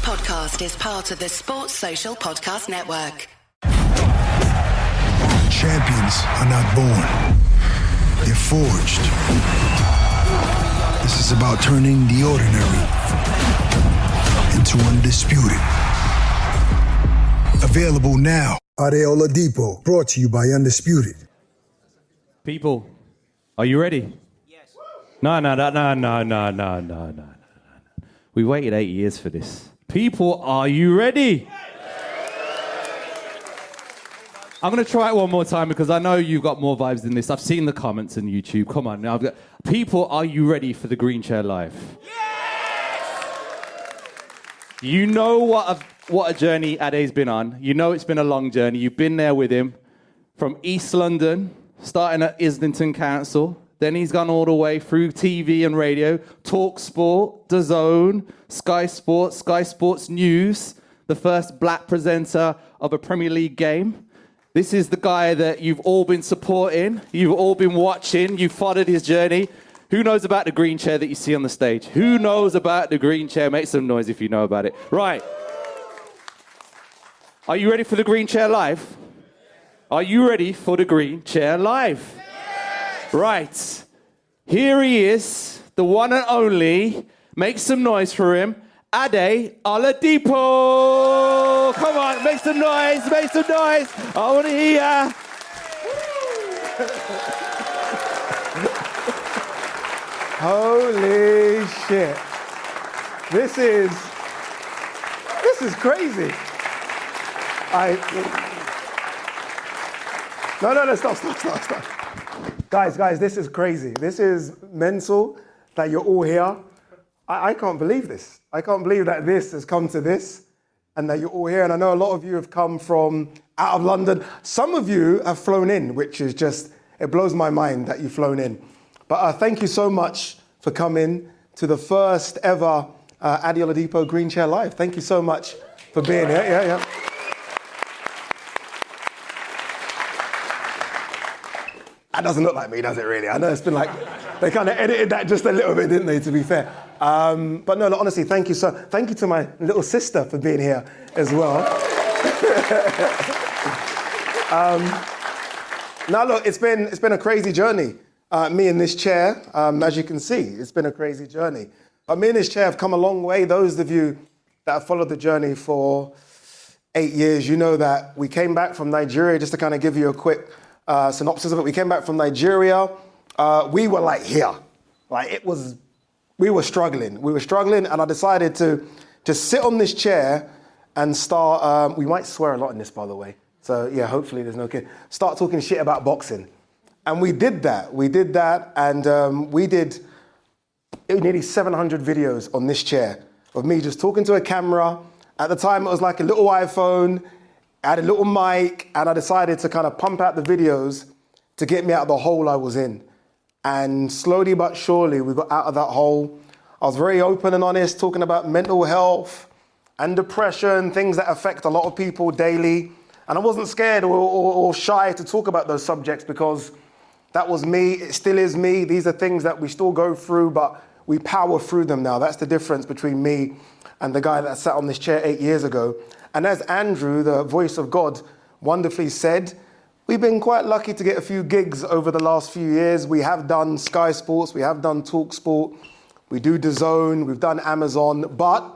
podcast is part of the Sports Social Podcast Network. Champions are not born. They're forged. This is about turning the ordinary into undisputed. Available now. Ade Oladipo, brought to you by Undisputed. People, are you ready? Yes. No. We waited 8 years for this. People, are you ready? I'm going to try it one more time because I know you've got more vibes than this. I've seen the comments on YouTube. Come on. Now, people, are you ready for the Green Chair Live? Yes! You know what a journey Ade's been on. You know it's been a long journey. You've been there with him from East London, starting at Islington Council. Then he's gone all the way through TV and radio, Talk Sport, DAZN, Sky Sports, Sky Sports News, the first black presenter of a Premier League game. This is the guy that you've all been supporting, you've all been watching, you've followed his journey. Who knows about the green chair that you see on the stage? Who knows about the green chair? Make some noise if you know about it. Right. Are you ready for the Green Chair Live? Are you ready for the Green Chair Live? Yes! Right. Here he is, the one and only. Make some noise for him. Ade Oladipo! Come on, make some noise, make some noise. I want to hear. Holy shit. This is crazy. No, stop. Guys, this is crazy. This is mental that you're all here. I can't believe this. I can't believe that this has come to this and that you're all here. And I know a lot of you have come from out of London. Some of you have flown in, which is just, it blows my mind that you've flown in. But thank you so much for coming to the first ever Ade Oladipo Green Chair Live. Thank you so much for being here. Yeah. That doesn't look like me, does it really? I know it's been like, they kind of edited that just a little bit, didn't they, to be fair? But no, honestly, thank you to my little sister for being here as well. Now look, it's been a crazy journey. Me in this chair, as you can see, it's been a crazy journey. Me in this chair have come a long way. Those of you that have followed the journey for 8 years, you know that we came back from Nigeria, just to kind of give you a quick synopsis of it. We came back from Nigeria. We were like here. We were struggling. And I decided to sit on this chair and start, we might swear a lot in this, by the way. So yeah, hopefully there's no kid. Start talking shit about boxing. And we did that, and we did nearly 700 videos on this chair of me just talking to a camera. At the time, it was like a little iPhone. I had a little mic, and I decided to kind of pump out the videos to get me out of the hole I was in. And slowly but surely, we got out of that hole. I was very open and honest, talking about mental health and depression, things that affect a lot of people daily. And I wasn't scared or shy to talk about those subjects because that was me, it still is me. These are things that we still go through, but we power through them now. That's the difference between me and the guy that sat on this chair 8 years ago. And as Andrew, the voice of God, wonderfully said, we've been quite lucky to get a few gigs over the last few years. We have done Sky Sports, we have done Talk Sport, we do DAZN, we've done Amazon. But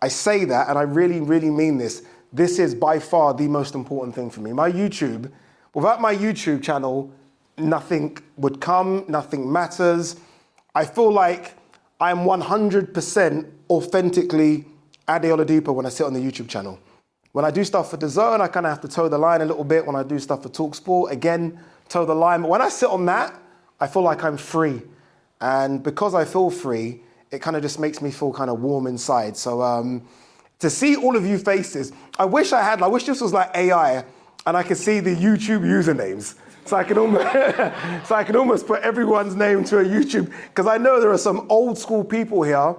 I say that, and I really, really mean this. This is by far the most important thing for me. My YouTube, without my YouTube channel, nothing would come, nothing matters. I feel like I'm 100% authentically Ade Oladipo when I sit on the YouTube channel. When I do stuff for DAZN, I kind of have to toe the line a little bit. When I do stuff for TalkSport, again, toe the line. But when I sit on that, I feel like I'm free. And because I feel free, it kind of just makes me feel kind of warm inside. So to see all of you faces, I wish this was like AI and I could see the YouTube usernames. So I can almost put everyone's name to a YouTube, because I know there are some old school people here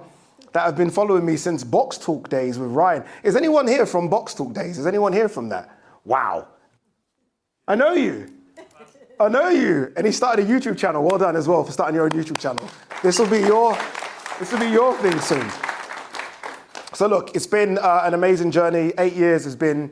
that have been following me since Box Talk days with Ryan. Is anyone here from Box Talk days? Is anyone here from that? Wow. I know you. And he started a YouTube channel. Well done as well for starting your own YouTube channel. This will be your thing soon. So look, it's been an amazing journey. 8 years has been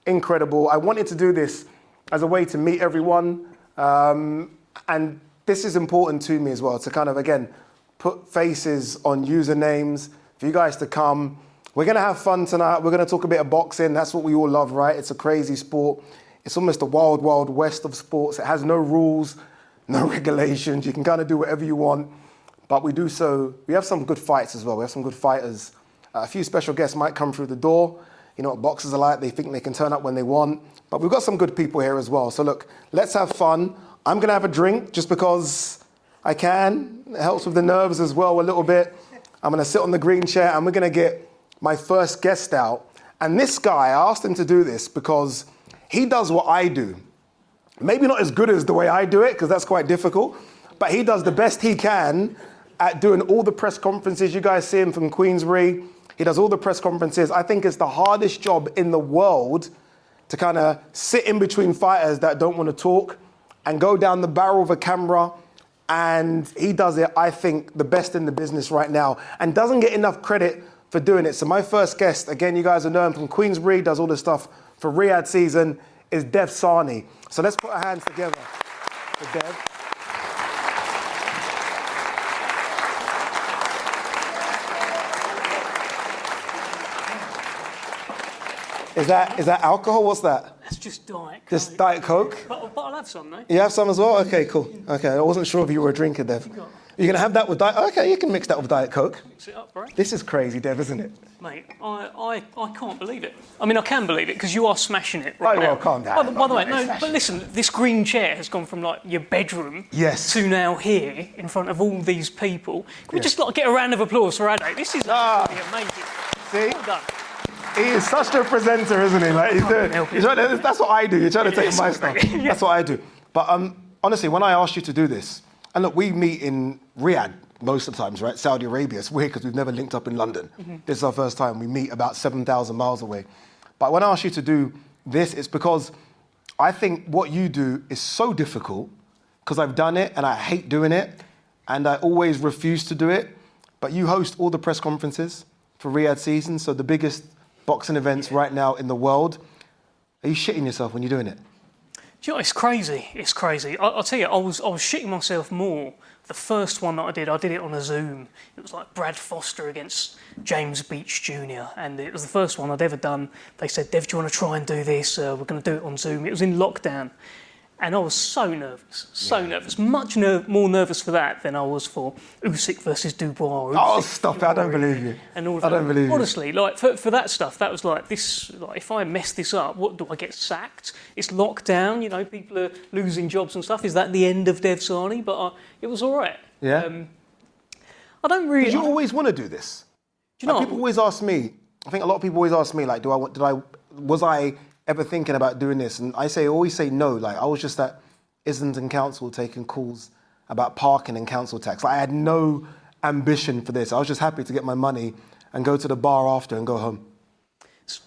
incredible. I wanted to do this as a way to meet everyone. And this is important to me as well, to kind of, again, put faces on usernames, for you guys to come. We're going to have fun tonight. We're going to talk a bit of boxing. That's what we all love, right? It's a crazy sport. It's almost the wild, wild west of sports. It has no rules, no regulations. You can kind of do whatever you want. But we do so. We have some good fights as well. We have some good fighters. A few special guests might come through the door. You know what boxers are like. They think they can turn up when they want. But we've got some good people here as well. So look, let's have fun. I'm going to have a drink just because I can. It helps with the nerves as well a little bit. I'm going to sit on the green chair and we're going to get my first guest out. And this guy, I asked him to do this because he does what I do. Maybe not as good as the way I do it, because that's quite difficult, but he does the best he can at doing all the press conferences. You guys see him from Queensbury. He does all the press conferences. I think it's the hardest job in the world to kind of sit in between fighters that don't want to talk and go down the barrel of a camera. And he does it, I think, the best in the business right now and doesn't get enough credit for doing it. So my first guest, again, you guys know him from Queensbury, does all this stuff for Riyadh season, is Dev Sahni. So let's put our hands together for Dev. Is that alcohol? What's that? That's just Diet Coke. Just Diet Coke? But I'll have some, though. You have some as well? Okay, cool. Okay, I wasn't sure if you were a drinker, Dev. You're going to have that with Diet... Okay, you can mix that with Diet Coke. Mix it up, bro. This is crazy, Dev, isn't it? Mate, I can't believe it. I mean, I can believe it, because you are smashing it right now. Well, calm down. By the way, no, but listen, this green chair has gone from, like, your bedroom to now here, in front of all these people. Can we just, like, get a round of applause for Ade? This is really amazing. See? Well done. He is such a presenter, isn't he? Like, that's what I do. You're trying to take my stuff. That's what I do. But honestly, when I asked you to do this, and look, we meet in Riyadh most of the times, right? Saudi Arabia. It's weird because we've never linked up in London. Mm-hmm. This is our first time. We meet about 7,000 miles away. But when I asked you to do this, it's because I think what you do is so difficult because I've done it and I hate doing it and I always refuse to do it. But you host all the press conferences for Riyadh season, so the biggest boxing events right now in the world. Are you shitting yourself when you're doing it? Do you know, it's crazy. It's crazy. I'll tell you, I was shitting myself more. The first one that I did it on a Zoom. It was like Brad Foster against James Beach Jr. And it was the first one I'd ever done. They said, Dev, do you want to try and do this? We're going to do it on Zoom. It was in lockdown. And I was so nervous, much more nervous for that than I was for Usyk versus Dubois. Oh, stop it, I don't believe you. And all of I don't believe you. Honestly, like, for that stuff, that was like, this. Like, if I mess this up, what do I get sacked? It's lockdown, you know, people are losing jobs and stuff. Is that the end of Dev Sahni? But it was all right. Yeah? I don't really... Did you always want to do this? Do you know? People always ask me, I think a lot of people always ask me, like, was I ever thinking about doing this? And I always say no. Like, I was just at Islington Council taking calls about parking and council tax. Like, I had no ambition for this. I was just happy to get my money and go to the bar after and go home.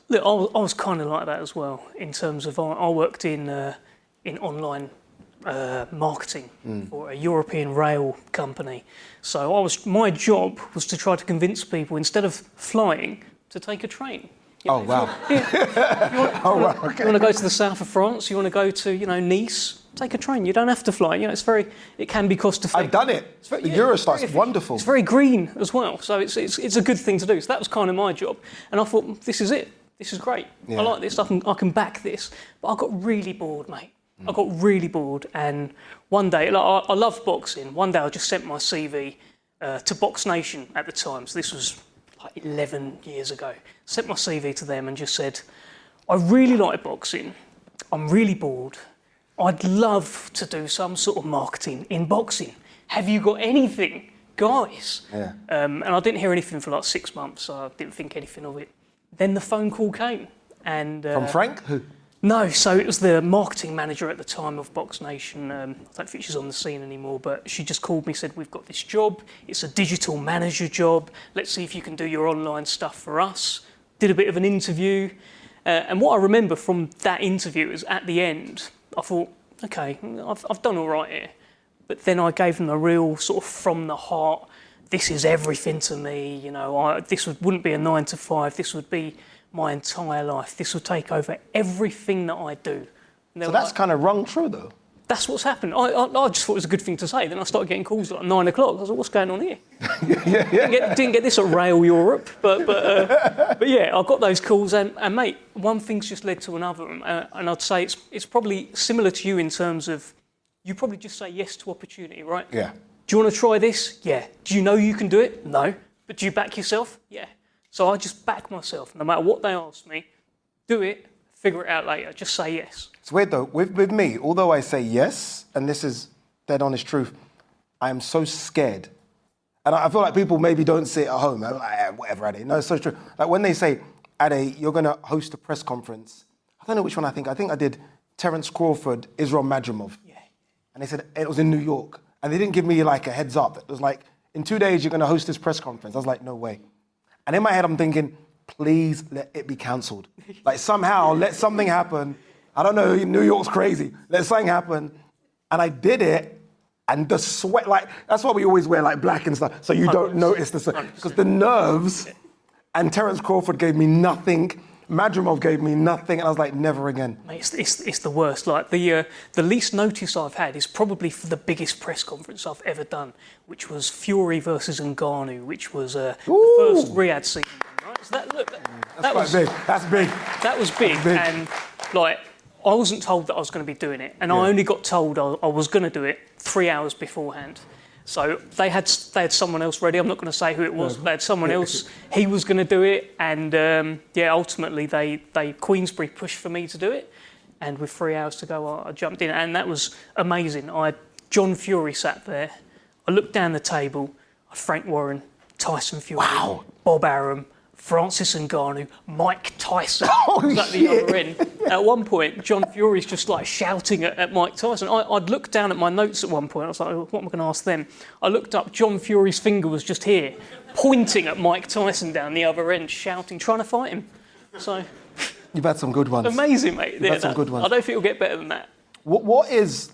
Look, I was kind of like that as well, in terms of I worked in online marketing for a European rail company. So my job was to try to convince people, instead of flying, to take a train. Oh, wow. You want to go to the south of France? You want to go to, Nice? Take a train. You don't have to fly. It can be cost effective. I've done it. The Eurostar's wonderful. It's very green as well, so it's a good thing to do. So that was kind of my job, and I thought, this is it. This is great. Yeah. I like this. I can back this. But I got really bored, mate. I got really bored, and one day, I love boxing. One day I just sent my CV to Box Nation at the time. So this was like 11 years ago. Sent my CV to them and just said, I really like boxing. I'm really bored. I'd love to do some sort of marketing in boxing. Have you got anything, guys? Yeah. And I didn't hear anything for like 6 months, so I didn't think anything of it. Then the phone call came. And from Frank? Who? No, so it was the marketing manager at the time of Box Nation. I don't think she's on the scene anymore, but she just called me, said, we've got this job. It's a digital manager job. Let's see if you can do your online stuff for us. Did a bit of an interview. And what I remember from that interview is at the end, I thought, okay, I've done all right here. But then I gave them a real sort of from the heart, this is everything to me. You know, wouldn't be a 9 to 5. This would be my entire life. This would take over everything that I do. So that's kind of rung true, though. That's what's happened. I just thought it was a good thing to say. Then I started getting calls at 9 o'clock. I was like, what's going on here? Didn't get this at Rail Europe. But yeah, I got those calls. And mate, one thing's just led to another. And I'd say it's probably similar to you in terms of you probably just say yes to opportunity, right? Yeah. Do you want to try this? Yeah. Do you know you can do it? No. But do you back yourself? Yeah. So I just back myself. No matter what they ask me, do it, figure it out later. Just say yes. It's weird though, with me, although I say yes, and this is dead honest truth, I am so scared. And I feel like people maybe don't see it at home. I'm like, whatever, Ade. No, it's so true. Like when they say, Ade, you're going to host a press conference. I don't know which one I think. I think I did Terence Crawford, Israel Madrimov. Yeah. And they said it was in New York. And they didn't give me like a heads up. It was like, in 2 days, you're going to host this press conference. I was like, no way. And in my head, I'm thinking, please let it be cancelled. Like somehow, let something happen. I don't know, New York's crazy. Let something happen. And I did it, and the sweat, like, that's why we always wear like black and stuff, so you don't notice the sweat. Because the nerves, and Terence Crawford gave me nothing, Madrimov gave me nothing, and I was like, never again. Mate, it's the worst. Like, the least notice I've had is probably for the biggest press conference I've ever done, which was Fury versus Ngannou, which was the first Riyadh season. Right? So that was big. That's big. That was big. And, like, I wasn't told that I was going to be doing it, and I only got told I was going to do it 3 hours beforehand. So they had someone else ready. I'm not going to say who it was. But they had someone else. He was going to do it, and ultimately they Queensberry pushed for me to do it, and with 3 hours to go, I jumped in, and that was amazing. John Fury sat there. I looked down the table. I had Frank Warren, Tyson Fury, Bob Arum, Francis Ngannou, Mike Tyson at the other end. At one point, John Fury's just like shouting at Mike Tyson. I'd looked down at my notes at one point. I was like, what am I going to ask them? I looked up, John Fury's finger was just here, pointing at Mike Tyson down the other end, shouting, trying to fight him. So you've had some good ones. Amazing, mate. You've had some good ones. I don't think it'll get better than that. What's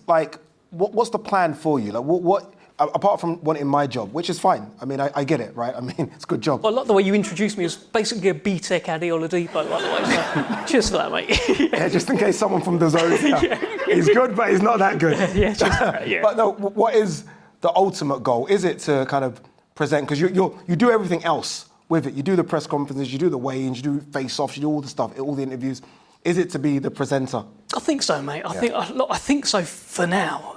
the plan for you? Like what apart from wanting my job, which is fine. I mean, I get it, right? I mean, it's a good job. Well, I like the way you introduced me as basically a B-Tech Ade Oladipo. Like, cheers for that, mate. Yeah, just in case someone from the zone. He's good, but he's not that good. Yeah, just right, yeah. But no, what is the ultimate goal? Is it to kind of present? Because you do everything else with it. You do the press conferences, you do the weigh-ins, you do face-offs, you do all the stuff, all the interviews. Is it to be the presenter? I think so, mate. I think so for now.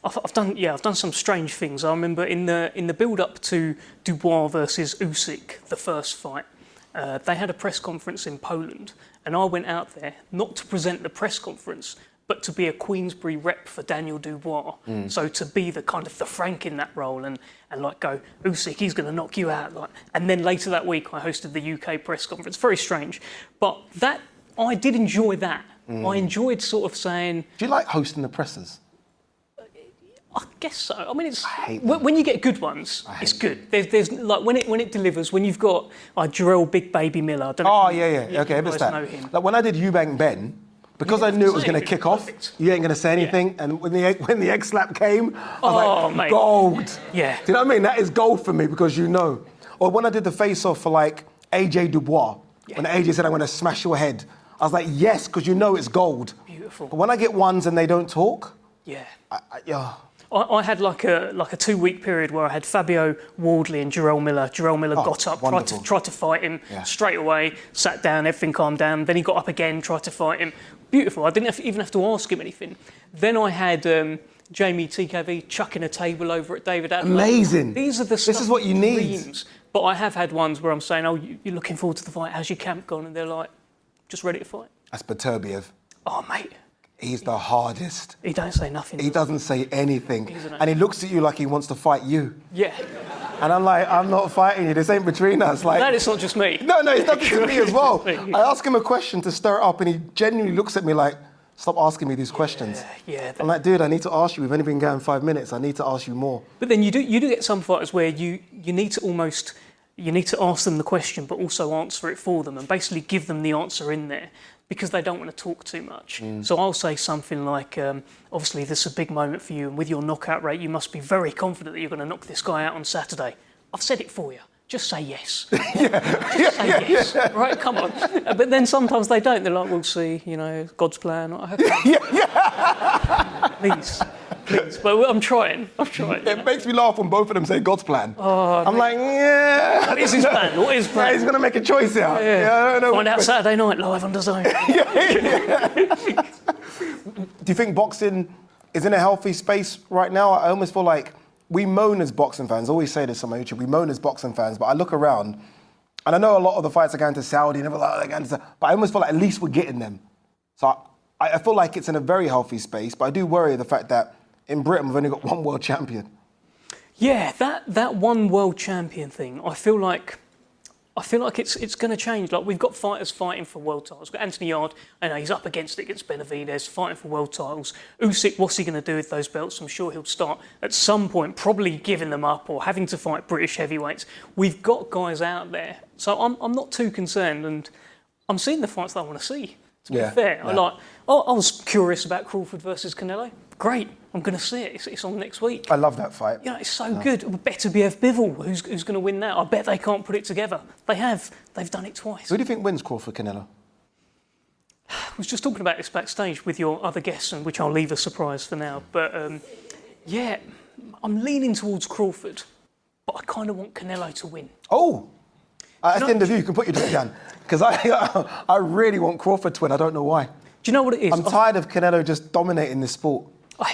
I've done some strange things. I remember in the build-up to Dubois versus Usyk, the first fight, they had a press conference in Poland, and I went out there not to present the press conference, but to be a Queensberry rep for Daniel Dubois. So to be the kind of the Frank in that role and like go, Usyk, he's going to knock you out. Like, and then later that week I hosted the UK press conference. Very strange, but I did enjoy that. I enjoyed sort of saying. Do you like hosting the presses? I guess so. I mean, when you get good ones, it's good. There's like when it delivers. When you've got Jarrell Big Baby Miller. I don't know okay, I missed that. Know him. Like when I did Eubank Ben, because I knew it was going to kick off. You ain't going to say anything. Yeah. And when the egg slap came, I was like, mate. Gold. Yeah. Do you know what I mean? That is gold for me because you know. Or when I did the face-off for like AJ Dubois, when AJ said I'm going to smash your head, I was like, yes, because you know it's gold. Beautiful. But when I get ones and they don't talk, I had like a 2-week period where I had Fabio Wardley and Jarrell Miller. Jarrell Miller got up, tried to fight him straight away, sat down, everything calmed down. Then he got up again, tried to fight him. Beautiful. I didn't even have to ask him anything. Then I had Jamie TKV chucking a table over at David Adeleye. Amazing. This is what you need. Dreams. But I have had ones where I'm saying, oh, you're looking forward to the fight. How's your camp gone? And they're like, just ready to fight. That's Beterbiev. Oh, mate. He's the hardest. He don't say nothing. He doesn't say anything. And he looks at you like he wants to fight you. Yeah. And I'm like, I'm not fighting you. This ain't between us. Like, that is not just me. No, it's nothing to me as well. I ask him a question to stir it up and he genuinely looks at me like, stop asking me these questions. Yeah. I'm like, dude, I need to ask you. We've only been going 5 minutes. I need to ask you more. But then you do get some fighters where you need to almost you need to ask them the question, but also answer it for them and basically give them the answer in there because they don't want to talk too much. So I'll say something like, obviously this is a big moment for you, and with your knockout rate, you must be very confident that you're going to knock this guy out on Saturday. I've said it for you. Just say yes. Just say yes. Right, come on. But then sometimes they don't. They're like, we'll see, God's plan. Please. But I'm trying. It makes me laugh when both of them say God's plan. I'm like, yeah. What is his plan? What is his plan? Yeah, he's going to make a choice here. Yeah, I don't know. Find out Saturday night, live on DAZN. Do you think boxing is in a healthy space right now? I almost feel like we moan as boxing fans. I always say this on my YouTube. We moan as boxing fans, but I look around, and I know a lot of the fights are going to Saudi, and but I almost feel like at least we're getting them. So I feel like it's in a very healthy space, but I do worry the fact that in Britain we've only got one world champion. Yeah, that one world champion thing, I feel like it's going to change. Like, we've got fighters fighting for world titles. We've got Anthony Yard, he's up against it against Benavidez, fighting for world titles. Usyk, what's he going to do with those belts? I'm sure he'll start at some point probably giving them up or having to fight British heavyweights. We've got guys out there, so I'm not too concerned, and I'm seeing the fights that I want to see. To be fair, I was curious about Crawford versus Canelo. Great, I'm going to see it. It's on next week. I love that fight. It's so good. Beterbiev Bivol, who's going to win that? I bet they can't put it together. They have. They've done it twice. Who do you think wins Crawford Canelo? I was just talking about this backstage with your other guests, and which I'll leave a surprise for now. But I'm leaning towards Crawford, but I kind of want Canelo to win. Oh, at the end of you can put your drink down, because I really want Crawford to win. I don't know why. Do you know what it is? I'm tired of Canelo just dominating this sport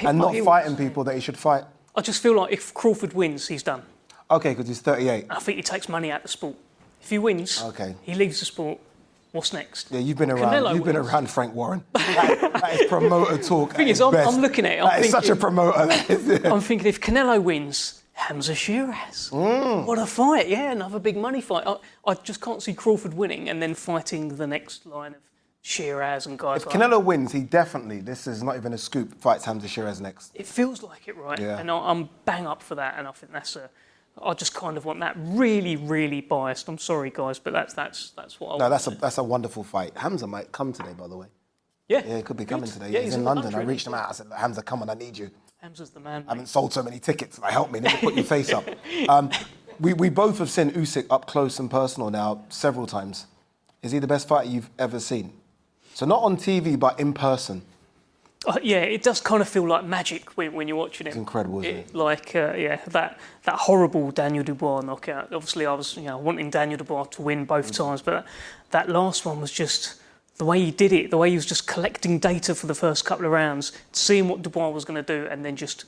and not fighting people that he should fight. I just feel like if Crawford wins, he's done. Okay, because he's 38. I think he takes money out of the sport. If he wins, he leaves the sport. What's next? Yeah, you've been around Frank Warren. That is promoter talk. The thing is, I'm looking at it. That is such a promoter. I'm thinking if Canelo wins, Hamza Shiraz. What a fight! Yeah, another big money fight. I just can't see Crawford winning and then fighting the next line of Shiraz and guys. If Canelo wins, he definitely, this is not even a scoop, fights Hamza Shiraz next. It feels like it, right? Yeah. And I'm bang up for that, and I think I just kind of want that. Really, really biased. I'm sorry, guys, but that's what I want. No, that's a wonderful fight. Hamza might come today, by the way. Yeah. Yeah, he could be coming today. Yeah, he's in London. I reached him out. I said, Hamza, come on, I need you. Hamza's the man. I haven't sold so many tickets. Help me. Let me put your face up. We both have seen Usyk up close and personal now several times. Is he the best fighter you've ever seen? So not on TV, but in person. Yeah, it does kind of feel like magic when you're watching it. It's incredible, isn't it? Like, that horrible Daniel Dubois knockout. Obviously, I was wanting Daniel Dubois to win both times, but that last one was just the way he did it, the way he was just collecting data for the first couple of rounds, seeing what Dubois was going to do, and then just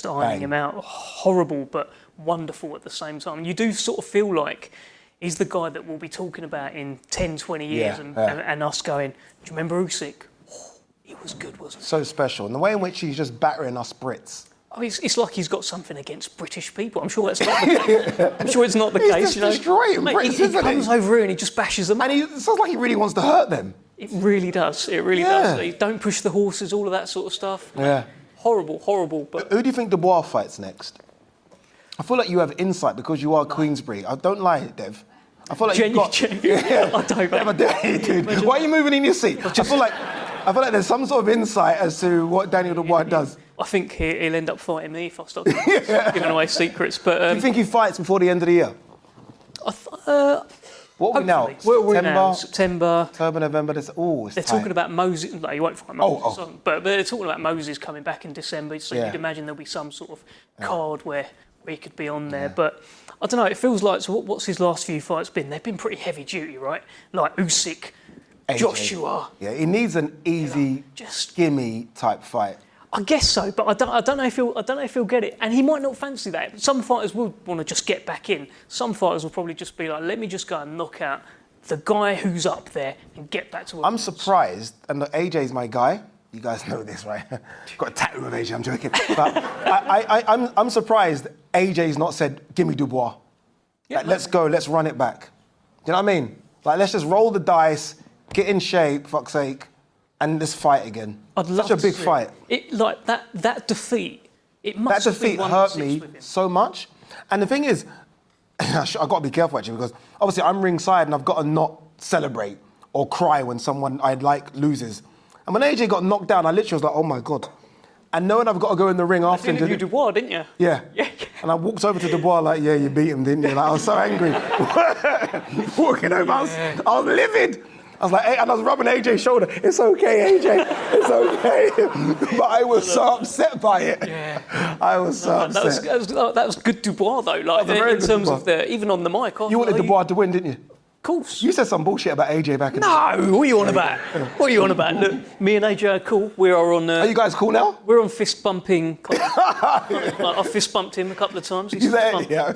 ironing him out. Horrible, but wonderful at the same time. And you do sort of feel like he's the guy that we'll be talking about in 10, 20 years and us going, do you remember Usyk? Oh, he was good, wasn't he? So special. And the way in which he's just battering us Brits. Oh, it's like he's got something against British people. I'm sure that's not the case. I'm sure it's not the case. He's just destroying Brits, he comes over here and he just bashes them. And it sounds like he really wants to hurt them. It really does. It really does. Don't push the horses, all of that sort of stuff. Yeah. Horrible. But who do you think Dubois fights next? I feel like you have insight because you are Queensbury. I don't lie, Dev. I feel like you've got... I don't. Dude. Why are you moving in your seat? I feel like there's some sort of insight as to what Daniel Dubois does. I think he'll end up fighting me if I start giving away secrets. But do you think he fights before the end of the year? What are we now? September. October, November. They're talking about Moses. No, he won't fight Moses. But they're talking about Moses coming back in December. So you'd imagine there'll be some sort of card where he could be on there. But I don't know. It feels like, so what's his last few fights been? They've been pretty heavy duty, right? Like Usyk, AJ. Joshua. Yeah, he needs an easy, gimme type fight. I guess so, but I don't know if he'll get it, and he might not fancy that. Some fighters will want to just get back in. Some fighters will probably just be like, let me just go and knock out the guy who's up there and get back to what I'm surprised, and AJ's my guy. You guys know this, right? Got a tattoo of AJ, I'm joking. But I'm surprised AJ's not said, give me Dubois. Yeah, let's go, let's run it back. Do you know what I mean? Like, let's just roll the dice, get in shape, fuck's sake, and let's fight again. Such a big fight. It like that defeat. It must. That defeat hurt me so much. And the thing is, I've got to be careful actually, because obviously I'm ringside and I've got to not celebrate or cry when someone I like loses. And when AJ got knocked down, I literally was like, oh my God. And knowing I've got to go in the ring after him. You Dubois, didn't you? Yeah. And I walked over to Dubois like, yeah, you beat him, didn't you? Like, I was so angry. Walking over, I was livid. I was like, hey, and I was rubbing AJ's shoulder. It's okay, AJ. It's okay. But I was so upset by it. Yeah. I was so upset. That was good Dubois, though. Like, in terms of even on the mic. You wanted Dubois to win, didn't you? Of course. You said some bullshit about AJ back in the day. No, what are you on about? What are you on about? Look, me and AJ are cool. We are on... Are you guys cool now? We're on fist bumping. I fist bumped him a couple of times. He's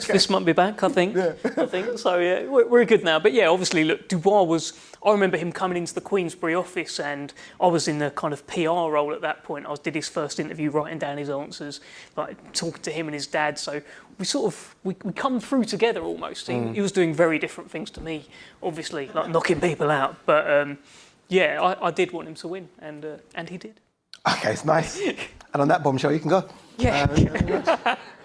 fist bumped me back, I think. Yeah. I think. So, yeah, we're good now. But, yeah, obviously, look, Dubois was... I remember him coming into the Queensbury office and I was in the kind of PR role at that point. Did his first interview, writing down his answers, like talking to him and his dad. So we sort of, we come through together almost. He was doing very different things to me, obviously, like knocking people out. But yeah, I did want him to win and he did. Okay, it's nice. And on that bombshell, you can go. Yeah.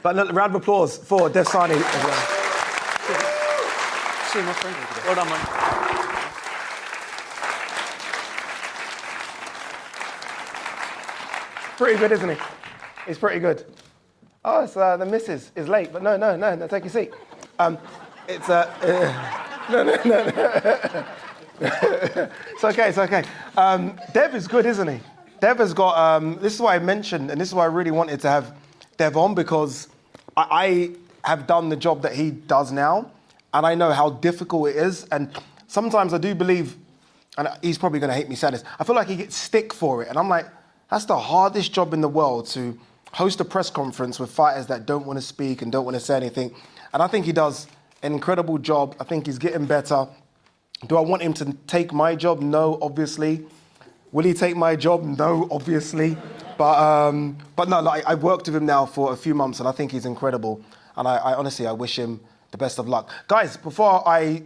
But a round of applause for Dev Sahni as well. See you, my friend. Well done, man. Pretty good, isn't he? He's pretty good. Oh, it's the missus is late, but no, take your seat. It's no. It's okay. Dev is good, isn't he? Dev has got. This is why I mentioned, and this is why I really wanted to have Dev on, because I have done the job that he does now, and I know how difficult it is. And sometimes I do believe, and he's probably going to hate me saying this, I feel like he gets stick for it, and I'm like, that's the hardest job in the world, to host a press conference with fighters that don't want to speak and don't want to say anything. And I think he does an incredible job. I think he's getting better. Do I want him to take my job? No, obviously. Will he take my job? No, obviously. But no, like, I've worked with him now for a few months and I think he's incredible. And I honestly, I wish him the best of luck. Guys, before I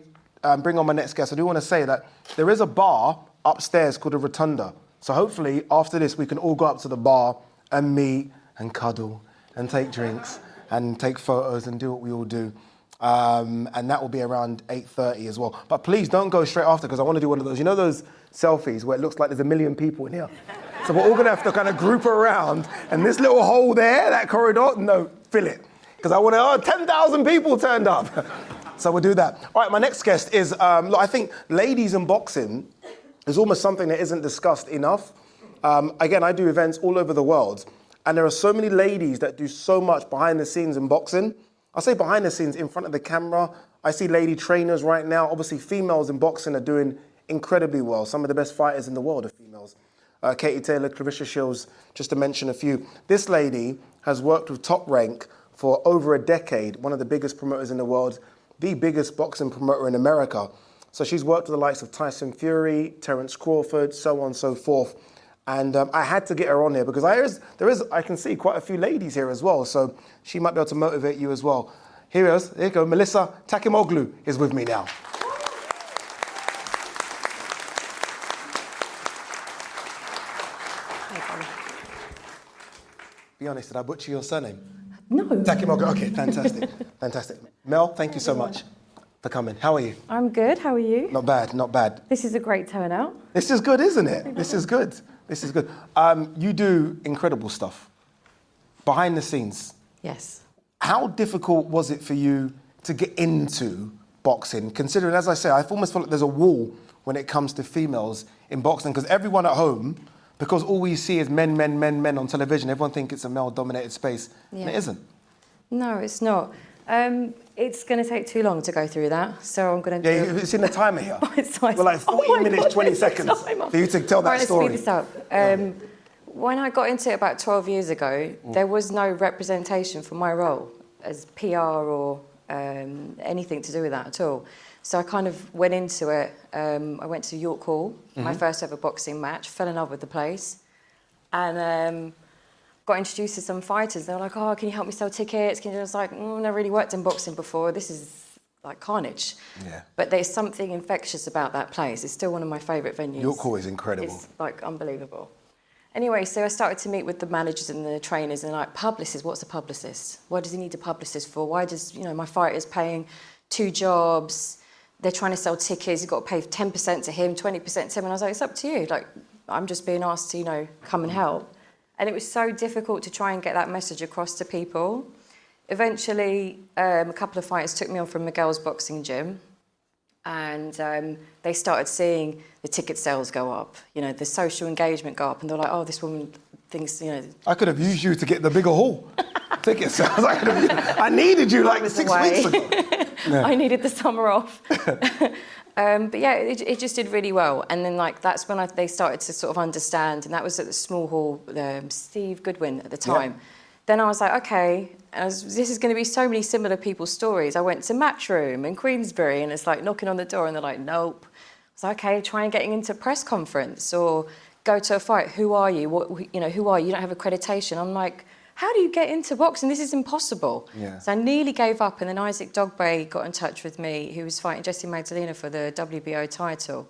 bring on my next guest, I do want to say that there is a bar upstairs called a Rotunda. So hopefully after this, we can all go up to the bar and meet and cuddle and take drinks and take photos and do what we all do. And that will be around 8:30 as well. But please don't go straight after, because I want to do one of those, you know those selfies where it looks like there's a million people in here? So we're all going to have to kind of group around, and this little hole there, that corridor, no, fill it. Because I want 10,000 people turned up. So we'll do that. All right, my next guest is, look, I think ladies in boxing is almost something that isn't discussed enough. Again, I do events all over the world, and there are so many ladies that do so much behind the scenes in boxing. I say behind the scenes, in front of the camera. I see lady trainers right now. Obviously, females in boxing are doing incredibly well. Some of the best fighters in the world are females. Katie Taylor, Clarissa Shields, just to mention a few. This lady has worked with Top Rank for over a decade, one of the biggest promoters in the world, the biggest boxing promoter in America. So she's worked with the likes of Tyson Fury, Terence Crawford, so on and so forth. And I had to get her on here because I can see quite a few ladies here as well. So she might be able to motivate you as well. Here you go. Melissa Takimoglu is with me now. Be honest, did I butcher your surname? No. Takimoglu, okay, fantastic. Fantastic. Mel, thank you so much for coming. How are you? I'm good, how are you? Not bad, not bad. This is a great turnout. This is good, isn't it? This is good. This is good. You do incredible stuff behind the scenes. Yes. How difficult was it for you to get into boxing? Considering, as I say, I almost feel like there's a wall when it comes to females in boxing, because everyone at home, because all we see is men on television, everyone thinks it's a male-dominated space, and it isn't. No, it's not. It's going to take too long to go through that, so I'm going to do... Yeah, it's in the timer here. We're like 14 minutes, 20 seconds for you to tell that story. Let's speed this up. When I got into it about 12 years ago, there was no representation for my role as PR or anything to do with that at all. So I kind of went into it. I went to York Hall, my first ever boxing match, fell in love with the place, and got introduced to some fighters. They were like, oh, can you help me sell tickets? I was like, I've never really worked in boxing before. This is like carnage. Yeah. But there's something infectious about that place. It's still one of my favourite venues. York Hall is incredible. It's like unbelievable. Anyway, so I started to meet with the managers and the trainers and like, publicist, what's a publicist? What does he need a publicist for? Why does, my fighter's paying 2 jobs, they're trying to sell tickets, you've got to pay 10% to him, 20% to him. And I was like, it's up to you. Like, I'm just being asked to, come and help. And it was so difficult to try and get that message across to people. Eventually, a couple of fighters took me on from Miguel's boxing gym. And they started seeing the ticket sales go up, the social engagement go up, and they're like, oh, this woman thinks, I could have used you to get the bigger hall. Ticket sales. I needed you like 6 weeks ago. Yeah. I needed the summer off. But yeah, it just did really well. And then that's when they started to sort of understand, and that was at the small hall, Steve Goodwin at the time. Yeah. Then I was like, okay, this is going to be so many similar people's stories. I went to Matchroom in Queensbury, and it's like knocking on the door, and they're like, nope. I was like, okay, try and getting into a press conference or go to a fight. Who are you? Who are you? You don't have accreditation. I'm like, how do you get into boxing? This is impossible. Yeah. So I nearly gave up, and then Isaac Dogboe got in touch with me, who was fighting Jesse Magdalena for the WBO title.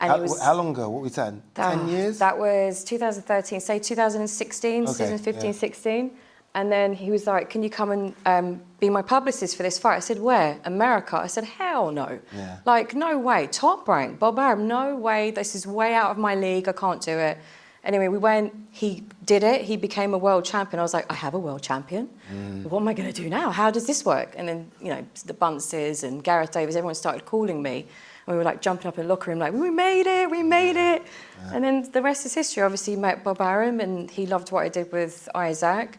And how long ago? What were we saying? 10 years? That was 2013, say 2016, okay, season 15, 16. And then he was like, can you come and be my publicist for this fight? I said, where? America? I said, hell no. Yeah. Like, no way. Top rank, Bob Arum, no way. This is way out of my league. I can't do it. Anyway, we went, he did it. He became a world champion. I was like, I have a world champion. What am I going to do now? How does this work? And then, the Bunces and Gareth Davis, everyone started calling me. And we were like jumping up in the locker room like, we made it, we made it. Yeah. And then the rest is history. Obviously, met Bob Arum, and he loved what I did with Isaac.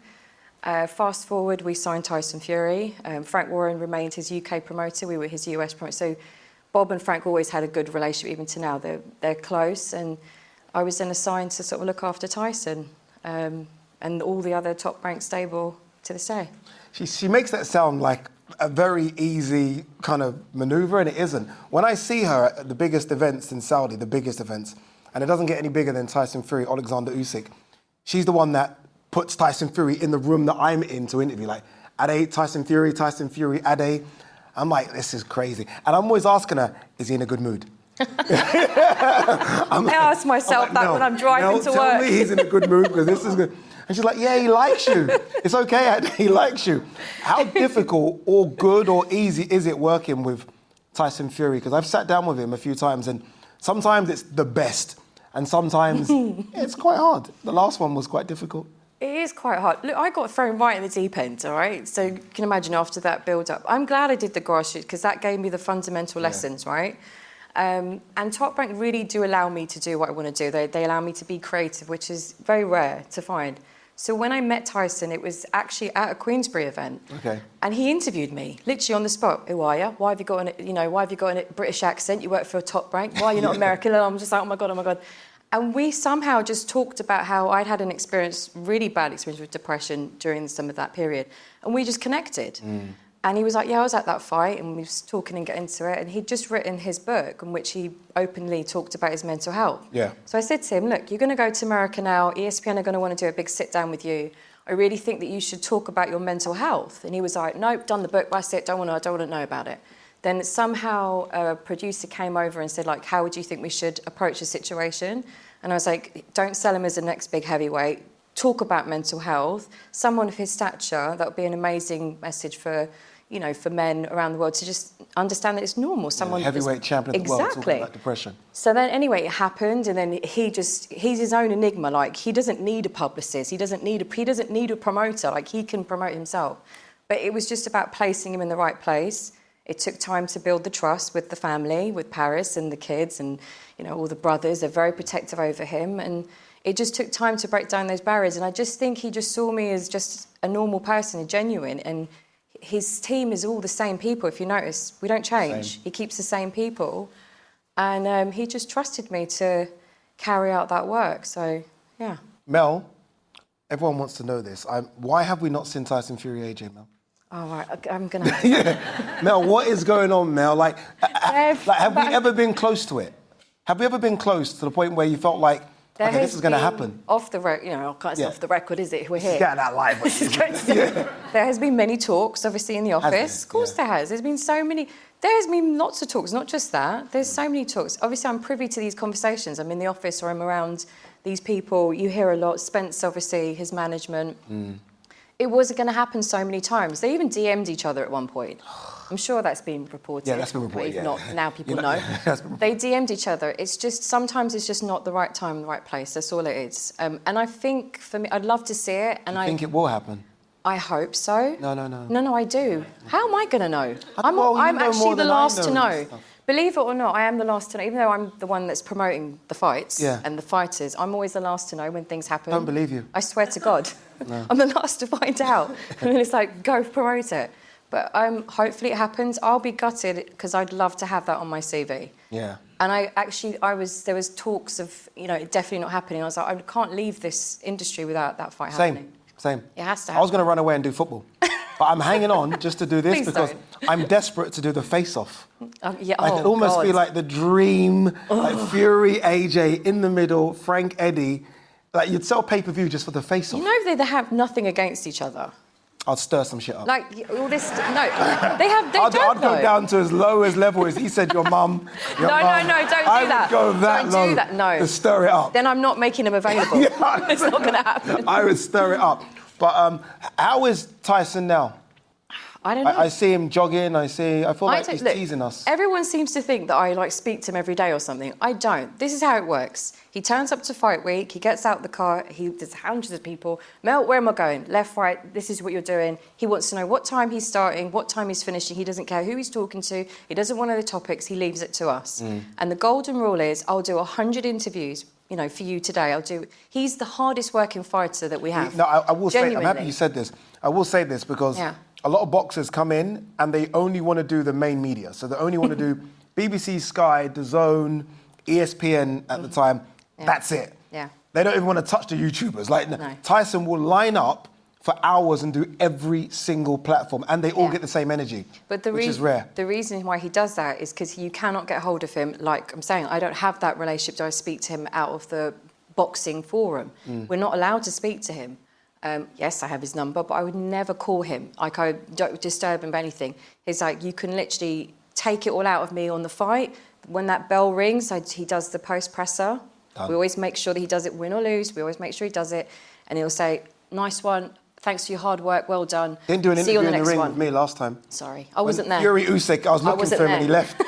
Fast forward, we signed Tyson Fury. Frank Warren remained his UK promoter. We were his US promoter. So Bob and Frank always had a good relationship, even to now. They're close. And I was then assigned to sort of look after Tyson and all the other top-ranked stable to this day. She makes that sound like a very easy kind of manoeuvre, and it isn't. When I see her at the biggest events in Saudi, the biggest events, and it doesn't get any bigger than Tyson Fury, Alexander Usyk, she's the one that puts Tyson Fury in the room that I'm in to interview. Like, Ade, Tyson Fury, Ade. I'm like, this is crazy. And I'm always asking her, is he in a good mood? I ask myself that when I'm driving to work. Tell me he's in a good mood because this is good. And she's like, yeah, he likes you. It's okay, Ade, he likes you. How difficult or good or easy is it working with Tyson Fury? Because I've sat down with him a few times, and sometimes it's the best, and sometimes it's quite hard. The last one was quite difficult. It is quite hard. Look, I got thrown right in the deep end, all right? So you can imagine after that build-up. I'm glad I did the grassroots because that gave me the fundamental lessons, right? And Top Rank really do allow me to do what I want to do. They allow me to be creative, which is very rare to find. So when I met Tyson, it was actually at a Queensbury event. Okay. And he interviewed me, literally on the spot. Who are you? Why have you got a British accent? You work for a Top Rank. Why are you not American? And I'm just like, oh my God. And we somehow just talked about how I'd had an experience, really bad experience with depression during some of that period. And we just connected. And he was like, yeah, I was at that fight, and we was talking and getting into it. And he'd just written his book in which he openly talked about his mental health. Yeah. So I said to him, look, you're going to go to America now. ESPN are going to want to do a big sit down with you. I really think that you should talk about your mental health. And he was like, nope, done the book, that's it, I don't want to know about it. Then somehow a producer came over and said, like, how would you think we should approach the situation? And I was like, don't sell him as the next big heavyweight. Talk about mental health. Someone of his stature, that would be an amazing message for men around the world to just understand that it's normal. Someone heavyweight champion of the world talking about depression. So then, anyway, it happened, and then he's his own enigma. Like, he doesn't need a publicist. He doesn't need a promoter. Like, he can promote himself. But it was just about placing him in the right place. It took time to build the trust with the family, with Paris and the kids, and all the brothers. They're very protective over him, and it just took time to break down those barriers. And I just think he just saw me as just a normal person, a genuine. And his team is all the same people. If you notice, we don't change. Same. He keeps the same people, and he just trusted me to carry out that work. So, yeah. Mel, everyone wants to know this. Why have we not seen Tyson Fury AJ, Mel? Oh, right, I'm going to... Yeah. Mel, what is going on, Mel? Have we ever been close to it? Have we ever been close to the point where you felt like, okay, this is going to happen? Off the record, it's off the record, is it? We're here. Get that live. There has been many talks, obviously, in the office. Of course there has. There's been so many... There's been lots of talks, not just that. There's so many talks. Obviously, I'm privy to these conversations. I'm in the office or I'm around these people, you hear a lot, Spence, obviously, his management. It wasn't going to happen so many times. They even DM'd each other at one point. I'm sure that's been reported. Yeah, that's been reported, If yeah. not, now people know. They DM'd each other. It's just, sometimes it's just not the right time, the right place. That's all it is. And I think, for me, I'd love to see it. And I think it will happen. I hope so. No, I do. How am I going to know? Well, you I'm know actually more the than I last to know know. and stuff. Believe it or not, I am the last to know. Even though I'm the one that's promoting the fights and the fighters, I'm always the last to know when things happen. Don't believe you. I swear to God. I'm the last to find out. And then it's like, go promote it. But hopefully it happens. I'll be gutted because I'd love to have that on my CV. Yeah. And there was talks of, it definitely not happening. I was like, I can't leave this industry without that fight happening. Same. It has to happen. I was going to run away and do football. But I'm hanging on just to do this Please because don't. I'm desperate to do the face-off. Yeah, Like, it almost be like the dream, like Fury, AJ, in the middle, Frank, Eddie. Like, you'd sell pay-per-view just for the face-off. They have nothing against each other. I'd stir some shit up. Like, all this... No, I'd I'd go down to as low as level as he said, your mum. No, don't do that. I would go that don't low do that, no. to stir it up. Then I'm not making him available. It's not going to happen. I would stir it up. But how is Tyson now? I don't know. I see him jogging. I feel like he's teasing us. Everyone seems to think that I speak to him every day or something. I don't. This is how it works. He turns up to fight week. He gets out the car. There's hundreds of people. Mel, where am I going? Left, right. This is what you're doing. He wants to know what time he's starting, what time he's finishing. He doesn't care who he's talking to. He doesn't want to know the topics. He leaves it to us. And the golden rule is, I'll do 100 interviews. For you today, he's the hardest working fighter that we have. No, I will say, I'm Genuinely. happy you said this. I will say this because a lot of boxers come in and they only want to do the main media. So they only want to do BBC, Sky, DAZN, ESPN at the time. Yeah. That's it. Yeah. They don't even want to touch the YouTubers. Like, No. Tyson will line up for hours and do every single platform, and they all get the same energy, which is rare. The reason why he does that is because you cannot get hold of him. Like I'm saying, I don't have that relationship. Do I speak to him out of the boxing forum? We're not allowed to speak to him. Yes, I have his number, but I would never call him. Like, I don't disturb him by anything. He's like, you can literally take it all out of me on the fight. When that bell rings, he does the post-presser. We always make sure that he does it win or lose. We always make sure he does it. And he'll say, nice one. Thanks for your hard work. Well done. Didn't do an See you interview on in the next ring one. with me last time. Sorry, I wasn't there. Fury Usyk, I was looking wasn't for him and he there. left.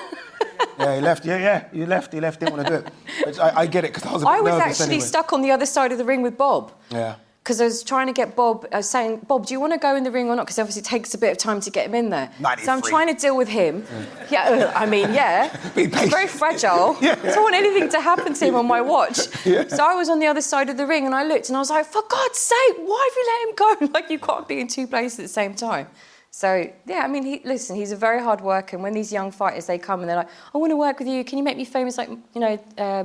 Yeah, he left. Yeah, you left. He left. Didn't want to do it. Which I get it because I was a bit I was nervous actually anyway. stuck on the other side of the ring with Bob. Yeah. Because I was trying to get Bob, I was saying, Bob, do you want to go in the ring or not? Because obviously it takes a bit of time to get him in there. 93. So I'm trying to deal with him. Yeah. Be He's patient. very fragile. I don't want anything to happen to him on my watch. So I was on the other side of the ring and I looked and I was like, for God's sake, why have you let him go? Like, you can't be in two places at the same time. So, yeah, I mean, he's a very hard worker. And when these young fighters, they come and they're like, I want to work with you. Can you make me famous like,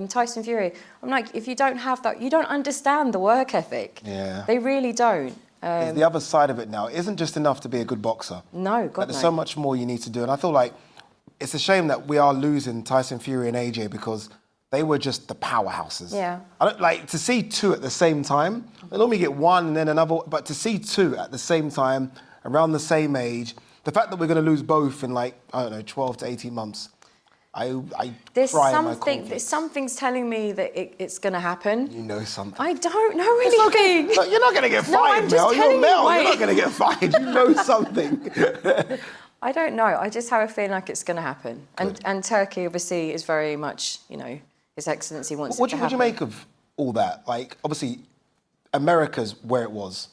Tyson Fury? I'm like, if you don't have that, you don't understand the work ethic. Yeah. They really don't. It's the other side of it now. It isn't just enough to be a good boxer. No, God, There's no. so much more you need to do. And I feel like it's a shame that we are losing Tyson Fury and AJ because they were just the powerhouses. Yeah. I don't like to see two at the same time. They normally get one and then another, but to see two at the same time, around the same age, the fact that we're going to lose both in 12 to 18 months, There's cry in my cornflakes. something's telling me that it's going to anything. You know something. I don't know anything. Look, you're not going to get No, I'm fired, just Mel. telling You're Mel. you, You're wait. not going to get fired. You know something. I don't know. I just have a feeling like it's going to happen. And Turkey, obviously, is very much, His Excellency wants it to happen. What do you make of all that? Like, obviously, America's where it was.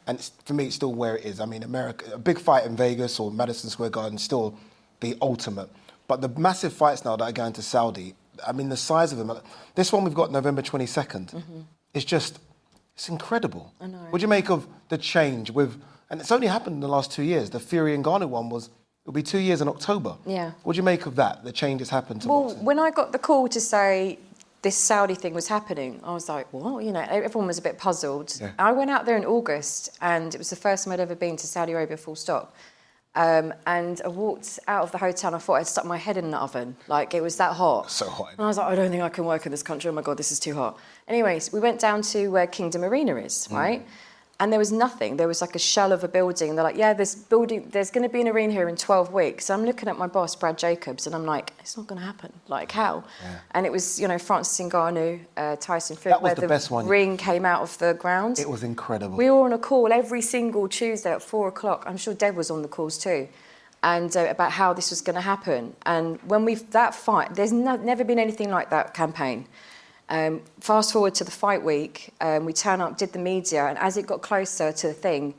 And for me, it's still where it is. I mean, America, a big fight in Vegas or Madison Square Garden is still the ultimate. But the massive fights now that are going to Saudi, I mean, the size of them. This one we've got November 22nd. It's incredible. I know. What do you make of the change with, and it's only happened in the last 2 years. The Fury and Ngannou one it'll be 2 years in October. Yeah. What do you make of that, the change that's happened to boxing? When I got the call to say this Saudi thing was happening, I was like, what? Everyone was a bit puzzled. Yeah. I went out there in August and it was the first time I'd ever been to Saudi Arabia, full stop. And I walked out of the hotel and I thought I'd stuck my head in an oven. Like, it was that hot. So hot. And I was like, I don't think I can work in this country. Oh my God, this is too hot. Anyways, we went down to where Kingdom Arena is, right? And there was nothing. There was like a shell of a building. They're like, yeah, there's going to be an arena here in 12 weeks. So I'm looking at my boss, Brad Jacobs, and I'm like, it's not going to happen. Like, how? Yeah. And it was, Francis Ngannou, Tyson Fury, that was the best one. Ring came out of the ground. It was incredible. We were on a call every single Tuesday at 4 o'clock. I'm sure Deb was on the calls too. And about how this was going to happen. And when that fight, there's never been anything like that campaign. Fast forward to the fight week, we turn up, did the media, and as it got closer to the thing,